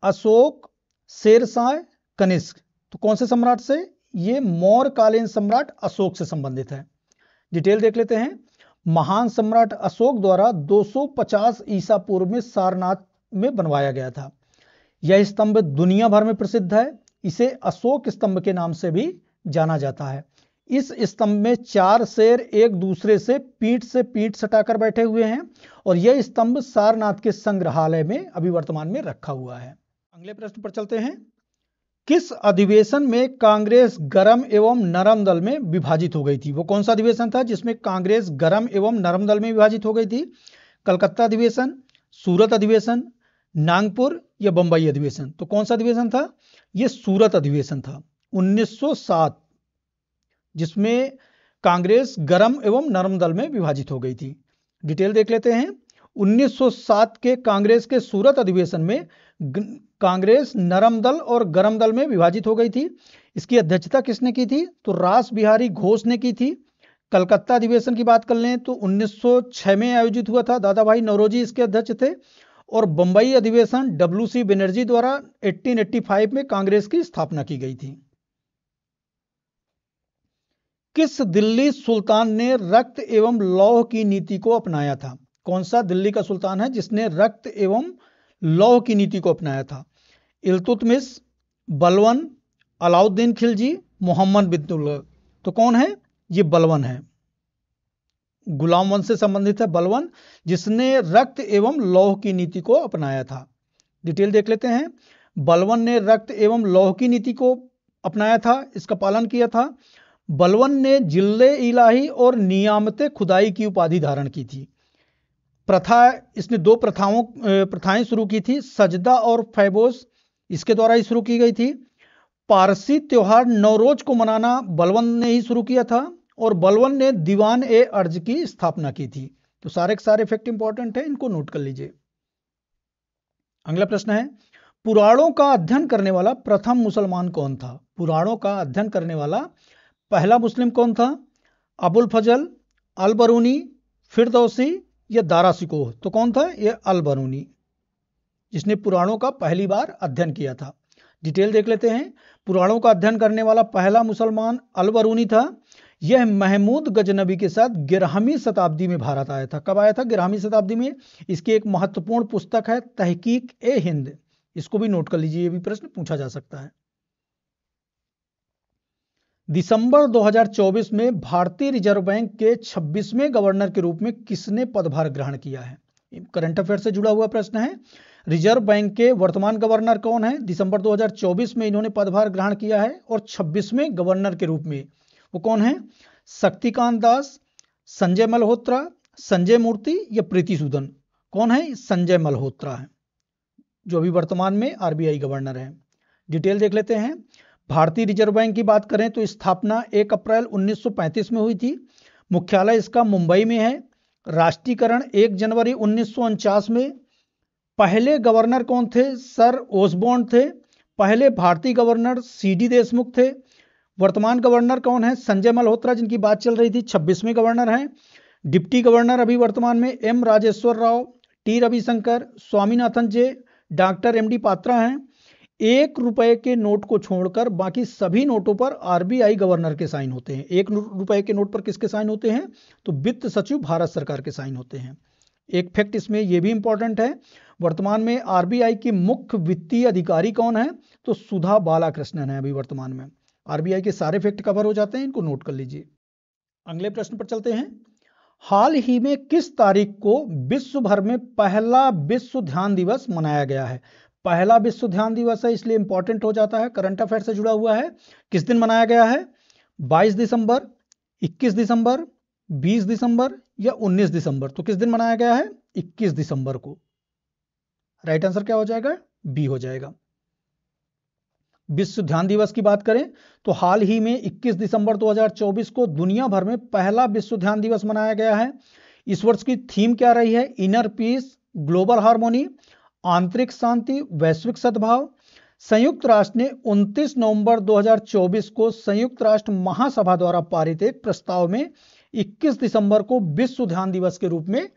अशोक, शेरशाह, कनिष्क? तो कौन से सम्राट से? ये मौर्यकालीन सम्राट अशोक से संबंधित है। डिटेल देख लेते हैं। महान सम्राट अशोक द्वारा 250 ईसा पूर्व में सारनाथ में बनवाया गया था। यह स्तंभ दुनिया भर में प्रसिद्ध है। इसे अशोक स्तंभ के नाम से भी जाना जाता है। इस स्तंभ में 4 शेर एक दूसरे से पीठ सटाकर बैठे हुए हैं और यह स्तंभ सारनाथ के संग्रहालय में अभी वर्तमान में रखा हुआ है। अगले प्रश्न पर चलते हैं। किस अधिवेशन में कांग्रेस गरम एवं नरम दल में विभाजित हो गई थी? वो कौन सा अधिवेशन था जिसमें कांग्रेस गरम एवं नरम दल में विभाजित हो गई थी? कलकत्ता अधिवेशन, सूरत अधिवेशन, नागपुर या बंबई अधिवेशन? तो कौन सा अधिवेशन था? ये सूरत अधिवेशन था 1907, जिसमें कांग्रेस गर्म एवं नरम दल में विभाजित हो गई थी। डिटेल देख लेते हैं। 1907 के कांग्रेस के सूरत अधिवेशन में कांग्रेस नरम दल और गर्म दल में विभाजित हो गई थी। इसकी अध्यक्षता किसने की थी? तो रास बिहारी घोष ने की थी। कलकत्ता अधिवेशन की बात कर लें तो 1906 में आयोजित हुआ था, दादा भाई नौरोजी इसके अध्यक्ष थे। और बंबई अधिवेशन WC बनर्जी द्वारा 1885 में कांग्रेस की स्थापना की गई थी। किस दिल्ली सुल्तान ने रक्त एवं लौह की नीति को अपनाया था? कौन सा दिल्ली का सुल्तान है जिसने रक्त एवं लौह की नीति को अपनाया था? इल्तुतमिश, बलवन, अलाउद्दीन खिलजी, मोहम्मद बिन तुगलक? तो कौन है? ये बलवन है। गुलाम वंश से संबंधित है बलवन, जिसने रक्त एवं लौह की नीति को अपनाया था। डिटेल देख लेते हैं। बलवन ने रक्त एवं लौह की नीति को अपनाया था, इसका पालन किया था। बलवन ने जिल्ले इलाही और नियामते खुदाई की उपाधि धारण की थी। इसने दो प्रथाएं शुरू की थी, सजदा और फैबोस, इसके द्वारा ही शुरू की गई थी। पारसी त्योहार नवरोज को मनाना बलवन ने ही शुरू किया था। और बलवन ने दीवान ए अर्ज की स्थापना की थी। तो सारे के सारे फैक्ट इंपॉर्टेंट है, इनको नोट कर लीजिए। अगला प्रश्न है, पुराणों का अध्ययन करने वाला प्रथम मुसलमान कौन था? पुराणों का अध्ययन करने वाला पहला मुस्लिम कौन था? अबुल फजल, अल बरूनी, फिरदौसी या दारा शिकोह? तो कौन था? ये अल बरूनी, जिसने पुराणों का पहली बार अध्ययन किया था। डिटेल देख लेते हैं। पुराणों का अध्ययन करने वाला पहला मुसलमान अल बरूनी था। यह महमूद गजनबी के साथ 11वीं शताब्दी में भारत आया था। कब आया था? 11वीं शताब्दी में। इसकी एक महत्वपूर्ण पुस्तक है तहकीक ए हिंद, इसको भी नोट कर लीजिए, ये भी प्रश्न पूछा जा सकता है। दिसंबर 2024 में भारतीय रिजर्व बैंक के 26वें गवर्नर के रूप में किसने पदभार ग्रहण किया है? करंट अफेयर से जुड़ा हुआ प्रश्न है। रिजर्व बैंक के वर्तमान गवर्नर कौन है? दिसंबर 2024 में इन्होंने पदभार ग्रहण किया है। और 26वें गवर्नर के रूप में वो कौन है? शक्तिकांत दास, संजय मल्होत्रा, संजय मूर्ति या प्रीति सूदन? कौन है? संजय मल्होत्रा है, जो अभी वर्तमान में RBI गवर्नर है। डिटेल देख लेते हैं। भारतीय रिजर्व बैंक की बात करें तो स्थापना 1 अप्रैल 1935 में हुई थी। मुख्यालय इसका मुंबई में है। राष्ट्रीयकरण 1 जनवरी 1949 में। पहले गवर्नर कौन थे? सर ओसबॉर्न थे। पहले भारतीय गवर्नर CD देशमुख थे। वर्तमान गवर्नर कौन है? संजय मल्होत्रा, जिनकी बात चल रही थी, 26वें गवर्नर हैं। डिप्टी गवर्नर अभी वर्तमान में M राजेश्वर राव, T रविशंकर, स्वामीनाथन जे, डॉक्टर MD पात्रा हैं। 1 रुपए के नोट को छोड़कर बाकी सभी नोटों पर RBI गवर्नर के साइन होते हैं। 1 रुपए के नोट पर किसके साइन होते हैं? तो वित्त सचिव भारत सरकार के साइन होते हैं। एक फैक्ट इसमें यह भी इंपॉर्टेंट है, वर्तमान में RBI की मुख्य वित्तीय अधिकारी कौन है? तो सुधा बालाकृष्णन है अभी वर्तमान में। RBI के सारे फैक्ट कवर हो जाते हैं, इनको नोट कर लीजिए। अगले प्रश्न पर चलते हैं। हाल ही में किस तारीख को विश्व भर में पहला विश्व ध्यान दिवस मनाया गया है? पहला विश्व ध्यान दिवस है, इसलिए इंपॉर्टेंट हो जाता है, करंट अफेयर से जुड़ा हुआ है। किस दिन मनाया गया है? 22 दिसंबर, 21 दिसंबर, 20 दिसंबर या 19 दिसंबर? तो किस दिन मनाया गया है? 21 दिसंबर को। राइट आंसर क्या हो जाएगा? बी हो जाएगा। विश्व ध्यान दिवस की बात करें तो हाल ही में 21 दिसंबर 2024 को दुनिया भर में पहला विश्व ध्यान दिवस मनाया गया है। इस वर्ष की थीम क्या रही है? इनर पीस, ग्लोबल हार्मोनी, आंतरिक शांति, वैश्विक सद्भाव। संयुक्त राष्ट्र ने 29 नवंबर 2024 को संयुक्त राष्ट्र महासभा द्वारा पारित एक प्रस्ताव में 21 दिसंबर को विश्व ध्यान दिवस के रूप में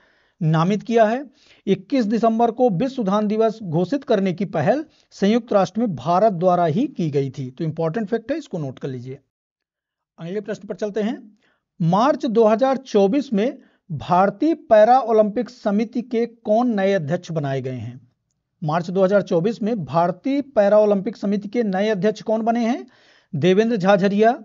नामित किया है। 21 दिसंबर को विश्व ध्यान दिवस घोषित करने की पहल संयुक्त राष्ट्र में भारत द्वारा ही की गई थी। तो इंपॉर्टेंट फैक्ट है, इसको नोट कर लीजिए। अगले प्रश्न पर चलते हैं। मार्च 2024 में भारतीय पैरा ओलंपिक समिति के कौन नए अध्यक्ष बनाए गए हैं? मार्च 2024 में भारतीय पैरा ओलंपिक समिति के नए अध्यक्ष कौन बने हैं? देवेंद्र झाझरिया,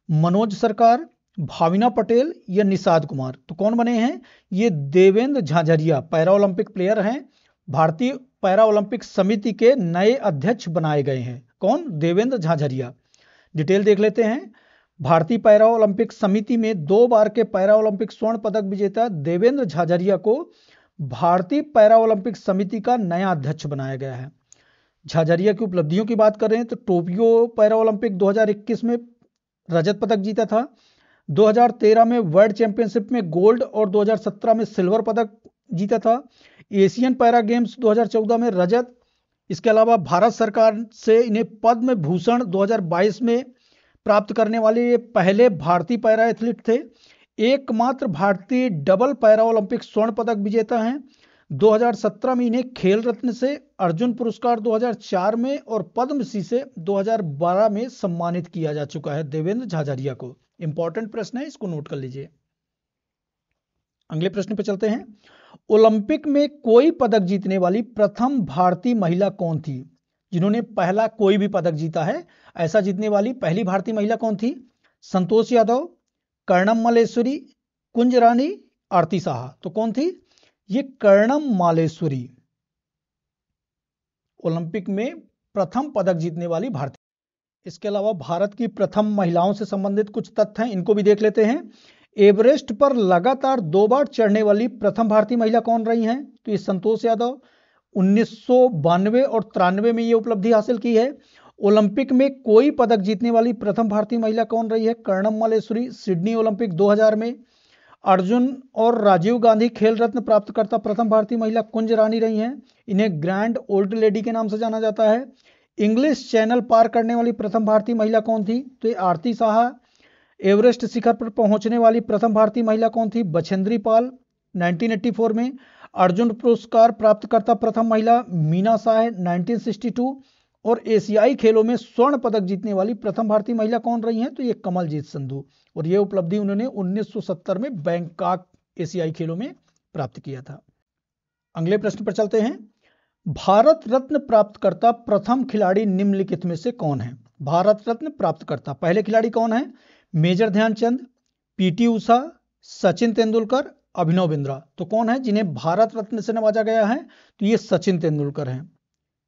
मनोज सरकार, भाविना पटेल या निषाद कुमार? तो कौन बने हैं? ये Devendra Jhajharia para Olympic player हैं, भारतीय पैरा ओलंपिक समिति के नए अध्यक्ष बनाए गए हैं। कौन? देवेंद्र झाझरिया। डिटेल देख लेते हैं। भारतीय पैरा ओलंपिक समिति में 2 बार के पैरा ओलंपिक स्वर्ण पदक विजेता देवेंद्र झाझरिया को भारतीय पैरा ओलंपिक समिति का नया अध्यक्ष बनाया गया है। झाझरिया की उपलब्धियों की बात करें तो टोक्यो पैरा ओलंपिक 2021 में रजत पदक जीता था, 2013 में वर्ल्ड चैंपियनशिप में गोल्ड और 2017 में सिल्वर पदक जीता था। एशियन पैरा गेम्स 2014 में रजत। इसके अलावा भारत सरकार से इन्हें पद्म भूषण 2022 में प्राप्त करने वाले ये पहले भारतीय पैरा एथलीट थे। एकमात्र भारतीय डबल पैरा ओलंपिक स्वर्ण पदक विजेता हैं। 2017 में इन्हें खेल रत्न से, अर्जुन पुरस्कार 2004 में और पद्मश्री से 2012 में सम्मानित किया जा चुका है देवेंद्र झाझरिया को। इंपॉर्टेंट प्रश्न है, इसको नोट कर लीजिए। अगले प्रश्न पे चलते हैं। ओलंपिक में कोई पदक जीतने वाली प्रथम भारतीय महिला कौन थी? जिन्होंने पहला कोई भी पदक जीता है, ऐसा जीतने वाली पहली भारतीय महिला कौन थी? संतोष यादव, कर्णम मालेश्वरी, कुंज रानी, आरती साहा। तो कौन थी? ये कर्णम मालेश्वरी ओलंपिक में प्रथम पदक जीतने वाली भारतीय। इसके अलावा भारत की प्रथम महिलाओं से संबंधित कुछ तथ्य हैं, इनको भी देख लेते हैं। एवरेस्ट पर लगातार 2 बार चढ़ने वाली प्रथम भारतीय महिला कौन रही हैं? तो ये संतोष यादव 1992 और 93 में ये उपलब्धि हासिल की है। ओलंपिक में कोई पदक जीतने वाली प्रथम भारतीय महिला कौन रही है? कर्णम मालेश्वरी सिडनी ओलंपिक 2000 में। अर्जुन और राजीव गांधी खेल रत्न प्राप्तकर्ता प्रथम भारतीय महिला कुंज रानी रही हैं। इन्हें ग्रैंड ओल्ड लेडी के नाम से जाना जाता है। इंग्लिश चैनल पार करने वाली प्रथम भारतीय महिला कौन थी? तो ये आरती साहा। एवरेस्ट शिखर पर पहुंचने वाली प्रथम भारतीय महिला कौन थी? बछेंद्री पाल 1984 में। अर्जुन पुरस्कार प्राप्तकर्ता प्रथम महिला मीना साह 1962। और एशियाई खेलों में स्वर्ण पदक जीतने वाली प्रथम भारतीय महिला कौन रही हैं? तो ये कमलजीत संधू, और ये उपलब्धि उन्होंने 1970 में बैंकॉक एशियाई खेलों में प्राप्त किया था। अगले प्रश्न पर चलते हैं। भारत रत्न प्राप्तकर्ता प्रथम खिलाड़ी निम्नलिखित में से कौन है? भारत रत्न प्राप्तकर्ता पहले खिलाड़ी कौन है? Major Dhyanchand, PT Usha, Sachin Tendulkar, Abhinav Bindra. तो कौन है जिन्हें भारत रत्न से नवाजा गया है? तो ये सचिन तेंदुलकर हैं।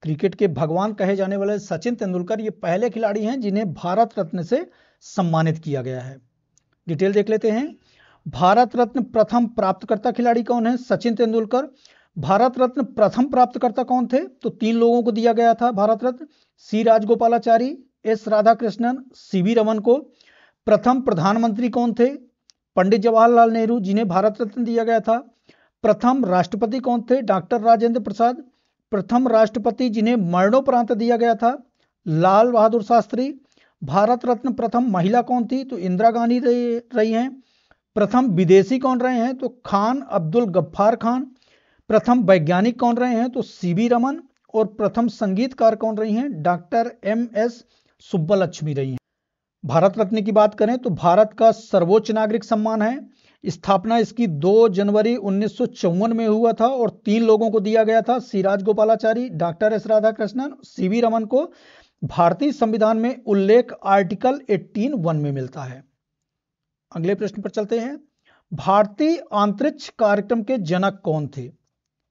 क्रिकेट के भगवान कहे जाने वाले सचिन तेंदुलकर ये पहले खिलाड़ी हैं जिन्हें भारत रत्न से सम्मानित किया गया है। डिटेल देख लेते हैं। भारत रत्न प्रथम प्राप्तकर्ता खिलाड़ी कौन है? सचिन तेंदुलकर। भारत रत्न प्रथम प्राप्तकर्ता कौन थे? तो 3 लोगों को दिया गया था भारत रत्न। सी राजगोपालाचारी, एस राधाकृष्णन, सीवी रमन को। प्रथम प्रधानमंत्री कौन थे? पंडित जवाहरलाल नेहरू, जिन्हें भारत रत्न दिया गया था। प्रथम राष्ट्रपति कौन थे? डॉक्टर राजेंद्र प्रसाद। प्रथम राष्ट्रपति जिन्हें मरणोपरांत दिया गया था? लाल बहादुर शास्त्री। भारत रत्न प्रथम महिला कौन थी? तो इंदिरा गांधी रही हैं। प्रथम विदेशी कौन रहे हैं? तो खान अब्दुल गफ्फार खान। प्रथम वैज्ञानिक कौन रहे हैं? तो सीवी रमन। और प्रथम संगीतकार कौन रही हैं? डॉक्टर MS सुब्बलक्ष्मी रही हैं। भारत रत्न की बात करें तो भारत का सर्वोच्च नागरिक सम्मान है। स्थापना इसकी 2 जनवरी 1954 में हुआ था और 3 लोगों को दिया गया था, C Rajagopalachari, doctor S Radhakrishnan, CV Raman को। भारतीय संविधान में उल्लेख आर्टिकल 18(1) में मिलता है। अगले प्रश्न पर चलते हैं। भारतीय अंतरिक्ष कार्यक्रम के जनक कौन थे?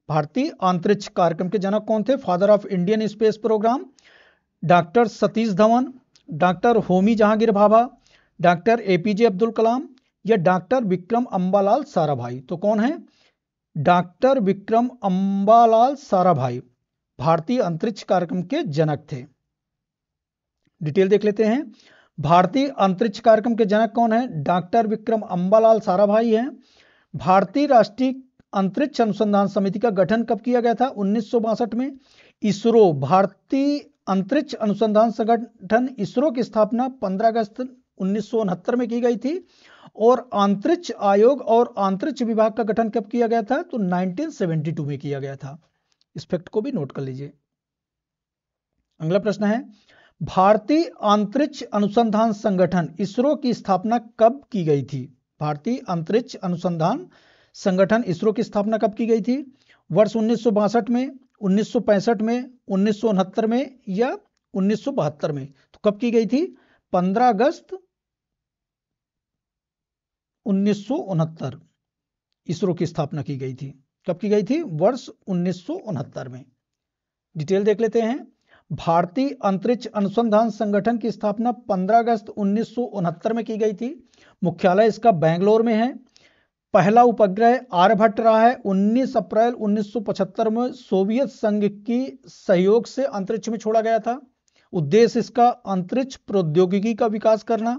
भारतीय अंतरिक्ष कार्यक्रम के जनक कौन थे? Father of Indian space programme doctor Satish Dhawan, doctor Homi Jahangir Bhabha, doctor APJ Abdul Kalam या डॉक्टर विक्रम अम्बालाल साराभाई। तो कौन है? डॉक्टर विक्रम अम्बालाल साराभाई भारतीय अंतरिक्ष कार्यक्रम के जनक थे। डिटेल देख लेते हैं। भारतीय अंतरिक्ष कार्यक्रम के जनक कौन है? डॉक्टर विक्रम अम्बालाल साराभाई हैं। भारतीय राष्ट्रीय अंतरिक्ष अनुसंधान समिति का गठन कब किया गया था? 1962 में। इसरो, भारतीय अंतरिक्ष अनुसंधान संगठन इसरो की स्थापना 15 अगस्त 1969 में की गई थी। और अंतरिक्ष आयोग और अंतरिक्ष विभाग का गठन कब किया गया था? तो 1972 में किया गया था। इस फैक्ट को भी नोट कर लीजिए। अगला प्रश्न है, भारतीय अंतरिक्ष अनुसंधान संगठन इसरो की स्थापना कब की गई थी? भारतीय अंतरिक्ष अनुसंधान संगठन इसरो की स्थापना कब की गई थी? वर्ष 1962 में, 1965 में, 1969 में या 1972 में? तो कब की गई थी? 15 अगस्त 1969 इसरो की स्थापना की गई थी। कब की गई थी? वर्ष 1969 में। डिटेल देख लेते हैं। भारतीय अंतरिक्ष अनुसंधान संगठन की स्थापना 15 अगस्त 1969 में की गई थी। मुख्यालय इसका बेंगलोर में है। पहला उपग्रह आर्यभट्ट रहा है। 19 अप्रैल 1975 में सोवियत संघ की सहयोग से अंतरिक्ष में छोड़ा गया था। उद्देश्य इसका अंतरिक्ष प्रौद्योगिकी का विकास करना।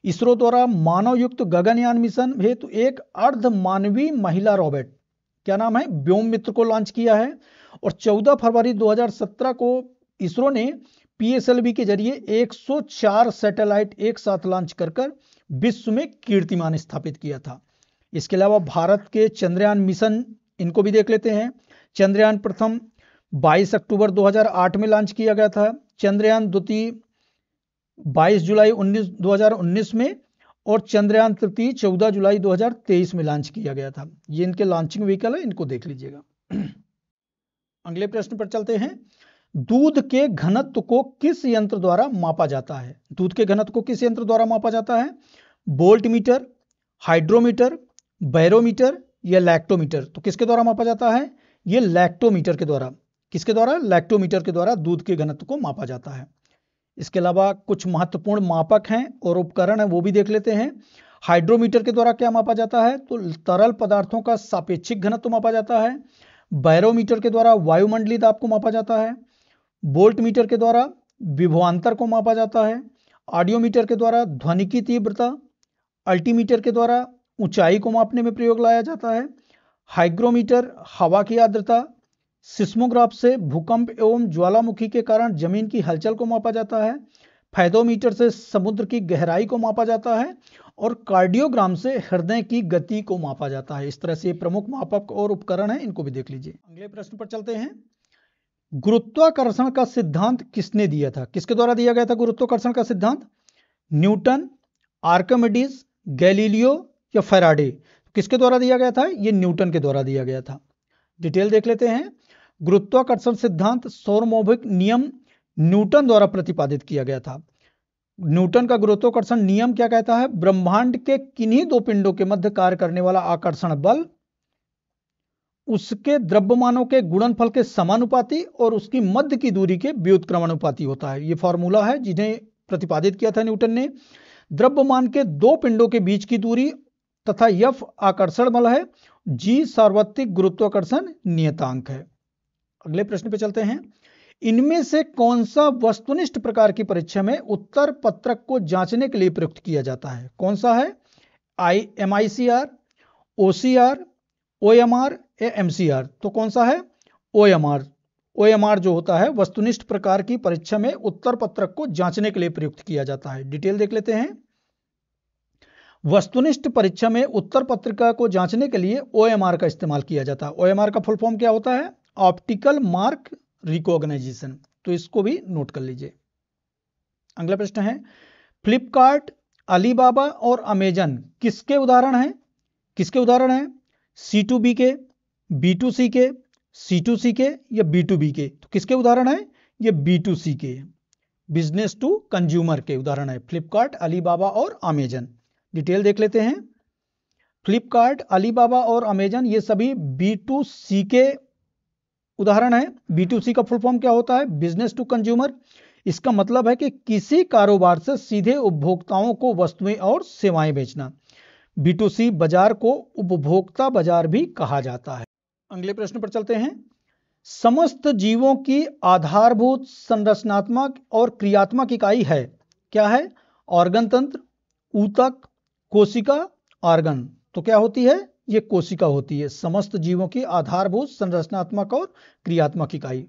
इसरो द्वारा मानव युक्त गगनयान मिशन हेतु एक अर्ध मानवीय महिला रॉकेट, क्या नाम है, व्योम मित्र को लॉन्च किया है। और 14 फरवरी 2017 को इसरो ने PSLV के जरिए 104 सैटेलाइट एक साथ लॉन्च कर विश्व में कीर्तिमान स्थापित किया था। इसके अलावा भारत के चंद्रयान मिशन, इनको भी देख लेते हैं। चंद्रयान प्रथम 22 अक्टूबर 2008 में लॉन्च किया गया था। चंद्रयान द्वितीय 22 जुलाई 2019 में और चंद्रयान तृतीय 14 जुलाई 2023 में लॉन्च किया गया था। ये इनके लॉन्चिंग व्हीकल है, इनको देख लीजिएगा। अगले प्रश्न पर चलते हैं। दूध के घनत्व को किस यंत्र द्वारा मापा जाता है? दूध के घनत्व को किस यंत्र द्वारा मापा जाता है? वोल्ट मीटर, हाइड्रोमीटर, बैरोमीटर या लैक्टोमीटर? तो किसके द्वारा मापा जाता है? ये लैक्टोमीटर के द्वारा। किसके द्वारा? लैक्टोमीटर के द्वारा दूध के घनत्व को मापा जाता है। इसके अलावा कुछ महत्वपूर्ण मापक हैं और उपकरण हैं, वो भी देख लेते हैं। हाइड्रोमीटर के द्वारा क्या मापा जाता है? तो तरल पदार्थों का सापेक्षिक घनत्व मापा जाता है। बैरोमीटर के द्वारा वायुमंडलीय दाब को मापा जाता है। वोल्ट मीटर के द्वारा विभवांतर को मापा जाता है। ऑडियोमीटर के द्वारा ध्वनि की तीव्रता। अल्टीमीटर के द्वारा ऊंचाई को मापने में प्रयोग लाया जाता है। हाइग्रोमीटर हवा की आर्द्रता। सिस्मोग्राफ से भूकंप एवं ज्वालामुखी के कारण जमीन की हलचल को मापा जाता है। फैदोमीटर से समुद्र की गहराई को मापा जाता है। और कार्डियोग्राम से हृदय की गति को मापा जाता है। इस तरह से प्रमुख मापक और उपकरण हैं, इनको भी देख लीजिए। अगले प्रश्न पर चलते हैं। गुरुत्वाकर्षण का सिद्धांत किसने दिया था? किसके द्वारा दिया गया था गुरुत्वाकर्षण का सिद्धांत? न्यूटन, आर्किमिडीज, गैलीलियो या फैराडे? किसके द्वारा दिया गया था? ये न्यूटन के द्वारा दिया गया था। डिटेल देख लेते हैं। गुरुत्वाकर्षण सिद्धांत सार्वभौमिक नियम न्यूटन द्वारा प्रतिपादित किया गया था। न्यूटन का गुरुत्वाकर्षण नियम क्या कहता है? ब्रह्मांड के किन्हीं दो पिंडों के मध्य कार्य करने वाला आकर्षण बल उसके द्रव्यमानों के गुणनफल के समानुपाती और उसकी मध्य की दूरी के व्युत्क्रमानुपाती होता है। ये फॉर्मूला है जिन्हें प्रतिपादित किया था न्यूटन ने। द्रव्यमान के दो पिंडों के बीच की दूरी तथा F आकर्षण बल है, G सार्वत्रिक गुरुत्वाकर्षण नियतांक है। अगले प्रश्न पे चलते हैं। इनमें से कौन सा वस्तुनिष्ठ प्रकार की परीक्षा में उत्तर पत्रक को जांचने के लिए प्रयुक्त किया जाता है? कौन सा है? MICR, OCR, OMR या MCR? तो कौन सा है? OMR। OMR जो होता है वस्तुनिष्ठ प्रकार की परीक्षा में उत्तर पत्रक को जांचने के लिए प्रयुक्त किया जाता है। डिटेल देख लेते हैं। वस्तुनिष्ठ परीक्षा में उत्तर पत्रिका को जांचने के लिए OMR का इस्तेमाल किया जाता है। OMR का फुल फॉर्म क्या होता है? Optical mark recognition. तो इसको भी नोट कर लीजिए। अगला प्रश्न है। फ्लिपकार्ट, अलीबाबा और अमेजन किसके उदाहरण हैं? किसके उदाहरण हैं? C2B के, B2C के, C2C के या B2B के? तो किसके उदाहरण हैं? ये B2C के, बिजनेस टू कंज्यूमर के उदाहरण है फ्लिपकार्ट, अलीबाबा और अमेजन। डिटेल देख लेते हैं। फ्लिपकार्ट, अलीबाबा और अमेजन ये सभी B2C के उदाहरण है। B2C का फुल फॉर्म क्या होता है? Business to consumer. इसका मतलब है कि किसी कारोबार से सीधे उपभोक्ताओं को वस्तुएं और सेवाएं बेचना। B2C बाजार को उपभोक्ता बाजार भी कहा जाता है। अगले प्रश्न पर चलते हैं। समस्त जीवों की आधारभूत संरचनात्मक और क्रियात्मक इकाई है, क्या है? ऑर्गन तंत्र, ऊतक, कोशिका, ऑर्गन। तो क्या होती है? ये कोशिका होती है। समस्त जीवों की आधारभूत संरचनात्मक और क्रियात्मक इकाई।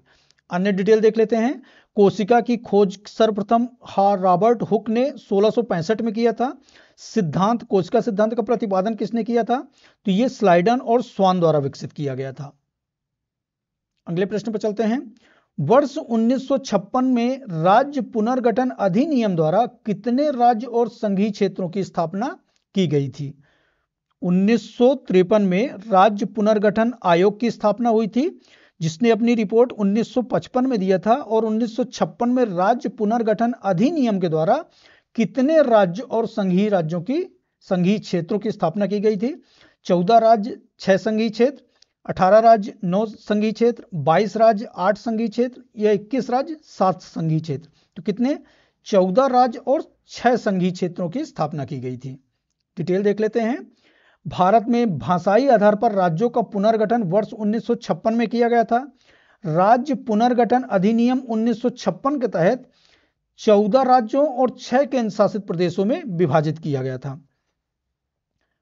अन्य डिटेल देख लेते हैं। कोशिका की खोज सर्वप्रथम रॉबर्ट हुक ने 1665 में किया था। सिद्धांत, कोशिका सिद्धांत का प्रतिपादन किसने किया था? तो ये स्लाइडन और स्वान द्वारा विकसित किया गया था। अगले प्रश्न पर चलते हैं। वर्ष 1956 में राज्य पुनर्गठन अधिनियम द्वारा कितने राज्य और संघीय क्षेत्रों की स्थापना की गई थी? 1953 में राज्य पुनर्गठन आयोग की स्थापना हुई थी, जिसने अपनी रिपोर्ट 1955 में दिया था। और 1956 में राज्य पुनर्गठन अधिनियम के द्वारा कितने राज्य और संघीय क्षेत्रों की स्थापना की गई थी? 14 राज्य 6 संघीय क्षेत्र, 18 राज्य 9 संघीय क्षेत्र, 22 राज्य 8 संघीय क्षेत्र या 21 राज्य 7 संघीय क्षेत्र? तो कितने? 14 राज्य और 6 संघीय क्षेत्रों की स्थापना की गई थी। डिटेल देख लेते हैं। भारत में भाषाई आधार पर राज्यों का पुनर्गठन वर्ष 1956 में किया गया था। राज्य पुनर्गठन अधिनियम 1956 के तहत 14 राज्यों और 6 केंद्र शासित प्रदेशों में विभाजित किया गया था।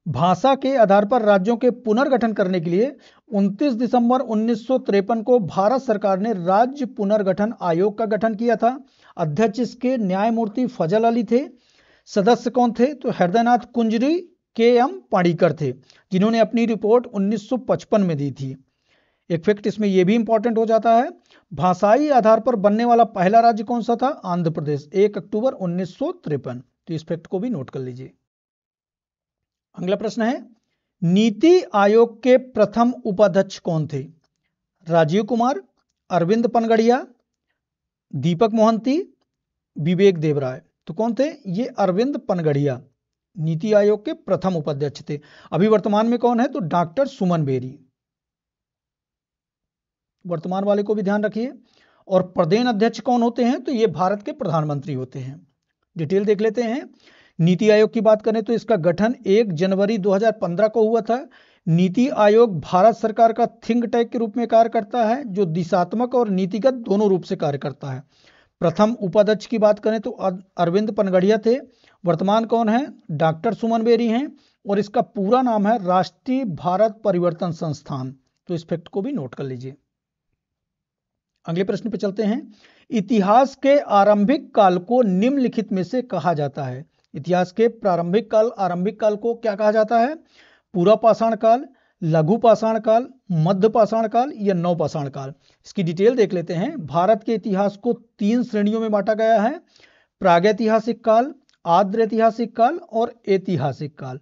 भाषा के आधार पर राज्यों के पुनर्गठन करने के लिए 29 दिसंबर 1953 को भारत सरकार ने राज्य पुनर्गठन आयोग का गठन किया था। अध्यक्ष इसके न्यायमूर्ति फजल अली थे। सदस्य कौन थे? तो हृदयनाथ कुंजरी, के.एम. पाणिकर थे, जिन्होंने अपनी रिपोर्ट 1955 में दी थी। एक फैक्ट इसमें यह भी इंपॉर्टेंट हो जाता है, भाषाई आधार पर बनने वाला पहला राज्य कौन सा था? आंध्र प्रदेश, 1 अक्टूबर 1953। तो इस फैक्ट को भी नोट कर लीजिए। अगला प्रश्न है, नीति आयोग के प्रथम उपाध्यक्ष कौन थे? राजीव कुमार, अरविंद पनगड़िया, दीपक मोहंती, विवेक देवराय। तो कौन थे? ये अरविंद पनगड़िया नीति आयोग के प्रथम उपाध्यक्ष थे। अभी वर्तमान में कौन है? तो डॉक्टर सुमन बेरी। वर्तमान वाले को भी ध्यान रखिए। और प्रदेश अध्यक्ष कौन होते हैं? तो ये भारत के प्रधानमंत्री होते हैं। डिटेल देख लेते हैं। नीति आयोग की बात करें तो इसका गठन 1 जनवरी 2015 को हुआ था। नीति आयोग भारत सरकार का थिंक टैंक के रूप में कार्य करता है, जो दिशात्मक और नीतिगत दोनों रूप से कार्य करता है। प्रथम उपाध्यक्ष की बात करें तो अरविंद पनगड़िया थे। वर्तमान कौन है? डॉक्टर सुमन बेरी हैं। और इसका पूरा नाम है राष्ट्रीय भारत परिवर्तन संस्थान। तो इस फैक्ट को भी नोट कर लीजिए। अगले प्रश्न पे चलते हैं। इतिहास के आरंभिक काल को निम्नलिखित में से कहा जाता है। इतिहास के प्रारंभिक काल, आरंभिक काल को क्या कहा जाता है? पूरा पाषाण काल, लघु पाषाण काल, मध्य पाषाण काल या नव पाषाण काल। इसकी डिटेल देख लेते हैं। भारत के इतिहास को 3 श्रेणियों में बांटा गया है, प्रागैतिहासिक काल, आद्र ऐतिहासिक काल और ऐतिहासिक काल।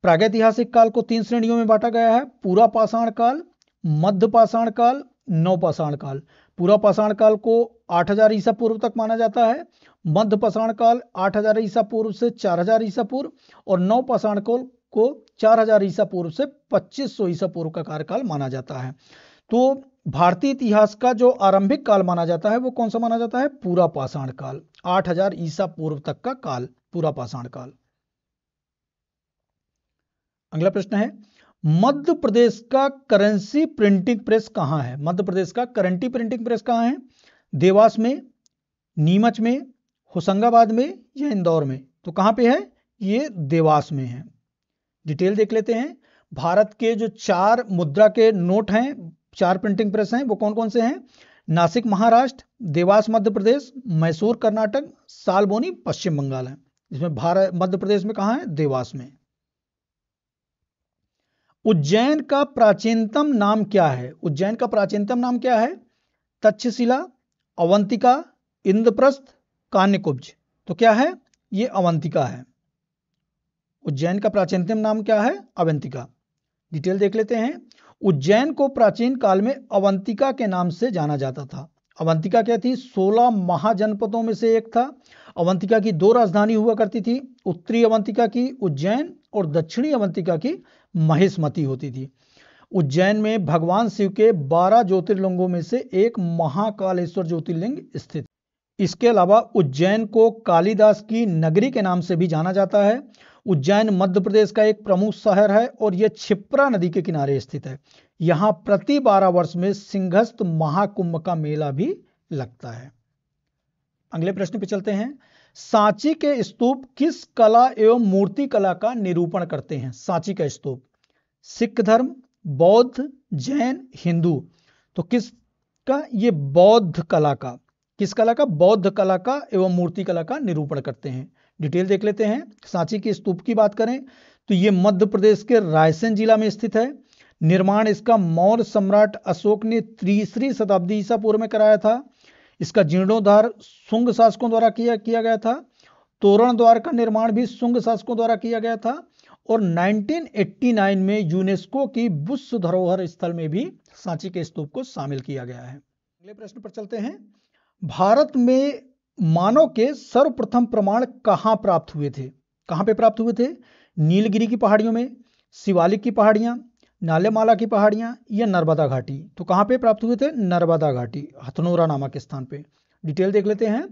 प्रागैतिहासिक काल को 3 श्रेणियों में बांटा गया है, पूरा पाषाण काल, मध्य पाषाण काल, नव पाषाण काल। पूरा पाषाण काल को 8000 ईसा पूर्व तक माना जाता है, मध्य पाषाण काल 8000 ईसा पूर्व से 4000 ईसा पूर्व और नव पाषाण काल को 4000 ईसा पूर्व से 2500 ईसा पूर्व का कार्यकाल माना जाता है। तो भारतीय इतिहास का जो आरंभिक काल माना जाता है वो कौन सा माना जाता है? पूरा पाषाण काल, 8000 ईसा पूर्व तक का काल, पूरा पाषाण काल। अगला प्रश्न है, मध्य प्रदेश का करेंसी प्रिंटिंग प्रेस कहां है? मध्य प्रदेश का करेंसी प्रिंटिंग प्रेस कहां है? देवास में, नीमच में, होशंगाबाद में या इंदौर में? तो कहां पे है? ये देवास में है। डिटेल देख लेते हैं। भारत के जो 4 मुद्रा के नोट हैं, 4 प्रिंटिंग प्रेस हैं, वो कौन कौन से हैं? नासिक महाराष्ट्र, देवास मध्य प्रदेश, मैसूर कर्नाटक, सालबोनी पश्चिम बंगाल है। इसमें भारत मध्य प्रदेश में कहां है? देवास में। उज्जैन का प्राचीनतम नाम क्या है? उज्जैन का प्राचीनतम नाम क्या है? तक्षशिला, अवंतिका, इंद्रप्रस्थ, कान्यकुब्ज। तो क्या है? ये अवंतिका है। उज्जैन का प्राचीनतम नाम क्या है? अवंतिका। डिटेल देख लेते हैं। उज्जैन को प्राचीन काल में अवंतिका के नाम से जाना जाता था। अवंतिका क्या थी? 16 महाजनपदों में से एक था। अवंतिका की 2 राजधानी हुआ करती थी, उत्तरी अवंतिका की उज्जैन और दक्षिणी अवंतिका की महेशमती होती थी। उज्जैन में भगवान शिव के 12 ज्योतिर्लिंगों में से एक महाकालेश्वर ज्योतिर्लिंग स्थित। इसके अलावा उज्जैन को कालिदास की नगरी के नाम से भी जाना जाता है। उज्जैन मध्य प्रदेश का एक प्रमुख शहर है और यह क्षिप्रा नदी के किनारे स्थित है। यहां प्रति 12 वर्ष में सिंहस्थ महाकुंभ का मेला भी लगता है। अगले प्रश्न पे चलते हैं। सांची के स्तूप किस कला एवं मूर्ति कला का निरूपण करते हैं? सांची का स्तूप सिख धर्म, बौद्ध, जैन, हिंदू। तो किसका? ये बौद्ध कला का। किस कला का? बौद्ध कला का एवं मूर्ति कला का निरूपण करते हैं। डिटेल देख लेते हैं। सांची के स्तूप की बात करें तो ये मध्य प्रदेश के रायसेन जिला में स्थित है। निर्माण इसका मौर्य सम्राट अशोक ने 3री शताब्दी ईसा पूर्व में कराया था। इसका जीर्णोद्धार शुंग शासकों द्वारा किया गया था। तोरण द्वार का निर्माण भी शुंग शासकों द्वारा किया गया था और 1989 में यूनेस्को की विश्व धरोहर स्थल में भी सांची के स्तूप को शामिल किया गया है। अगले प्रश्न पर चलते हैं। भारत में मानव के सर्वप्रथम प्रमाण कहां प्राप्त हुए थे? कहां पे प्राप्त हुए थे? नीलगिरी की पहाड़ियों में, शिवालिक की पहाड़ियां, नालेमाला की पहाड़ियां या नर्मदा घाटी? तो कहां पे प्राप्त हुए थे? नर्मदा घाटी, हथनोरा नामक स्थान पे। डिटेल देख लेते हैं।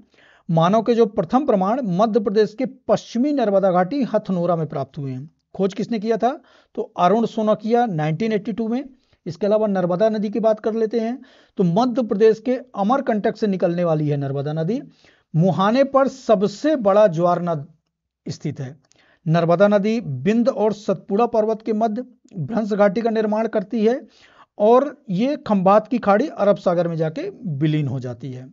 मानव के जो प्रथम प्रमाण मध्य प्रदेश के पश्चिमी नर्मदा घाटी हथनोरा में प्राप्त हुए हैं। खोज किसने किया था? तो अरुण सोनकिया 1982 में। इसके अलावा नर्मदा नदी की बात कर लेते हैं, तो मध्य प्रदेश के अमरकंटक से निकलने वाली है नर्मदा नदी। मुहाने पर सबसे बड़ा ज्वारनद स्थित है। नर्मदा नदी बिंद और सतपुड़ा पर्वत के मध्य भ्रंश घाटी का निर्माण करती है और ये खंबात की खाड़ी अरब सागर में जाके विलीन हो जाती है।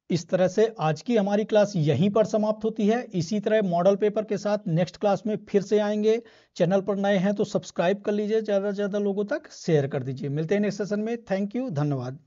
इस तरह से आज की हमारी क्लास यहीं पर समाप्त होती है। इसी तरह मॉडल पेपर के साथ नेक्स्ट क्लास में फिर से आएंगे। चैनल पर नए हैं तो सब्सक्राइब कर लीजिए, ज़्यादा से ज़्यादा लोगों तक शेयर कर दीजिए। मिलते हैं नेक्स्ट सेशन में। थैंक यू, धन्यवाद।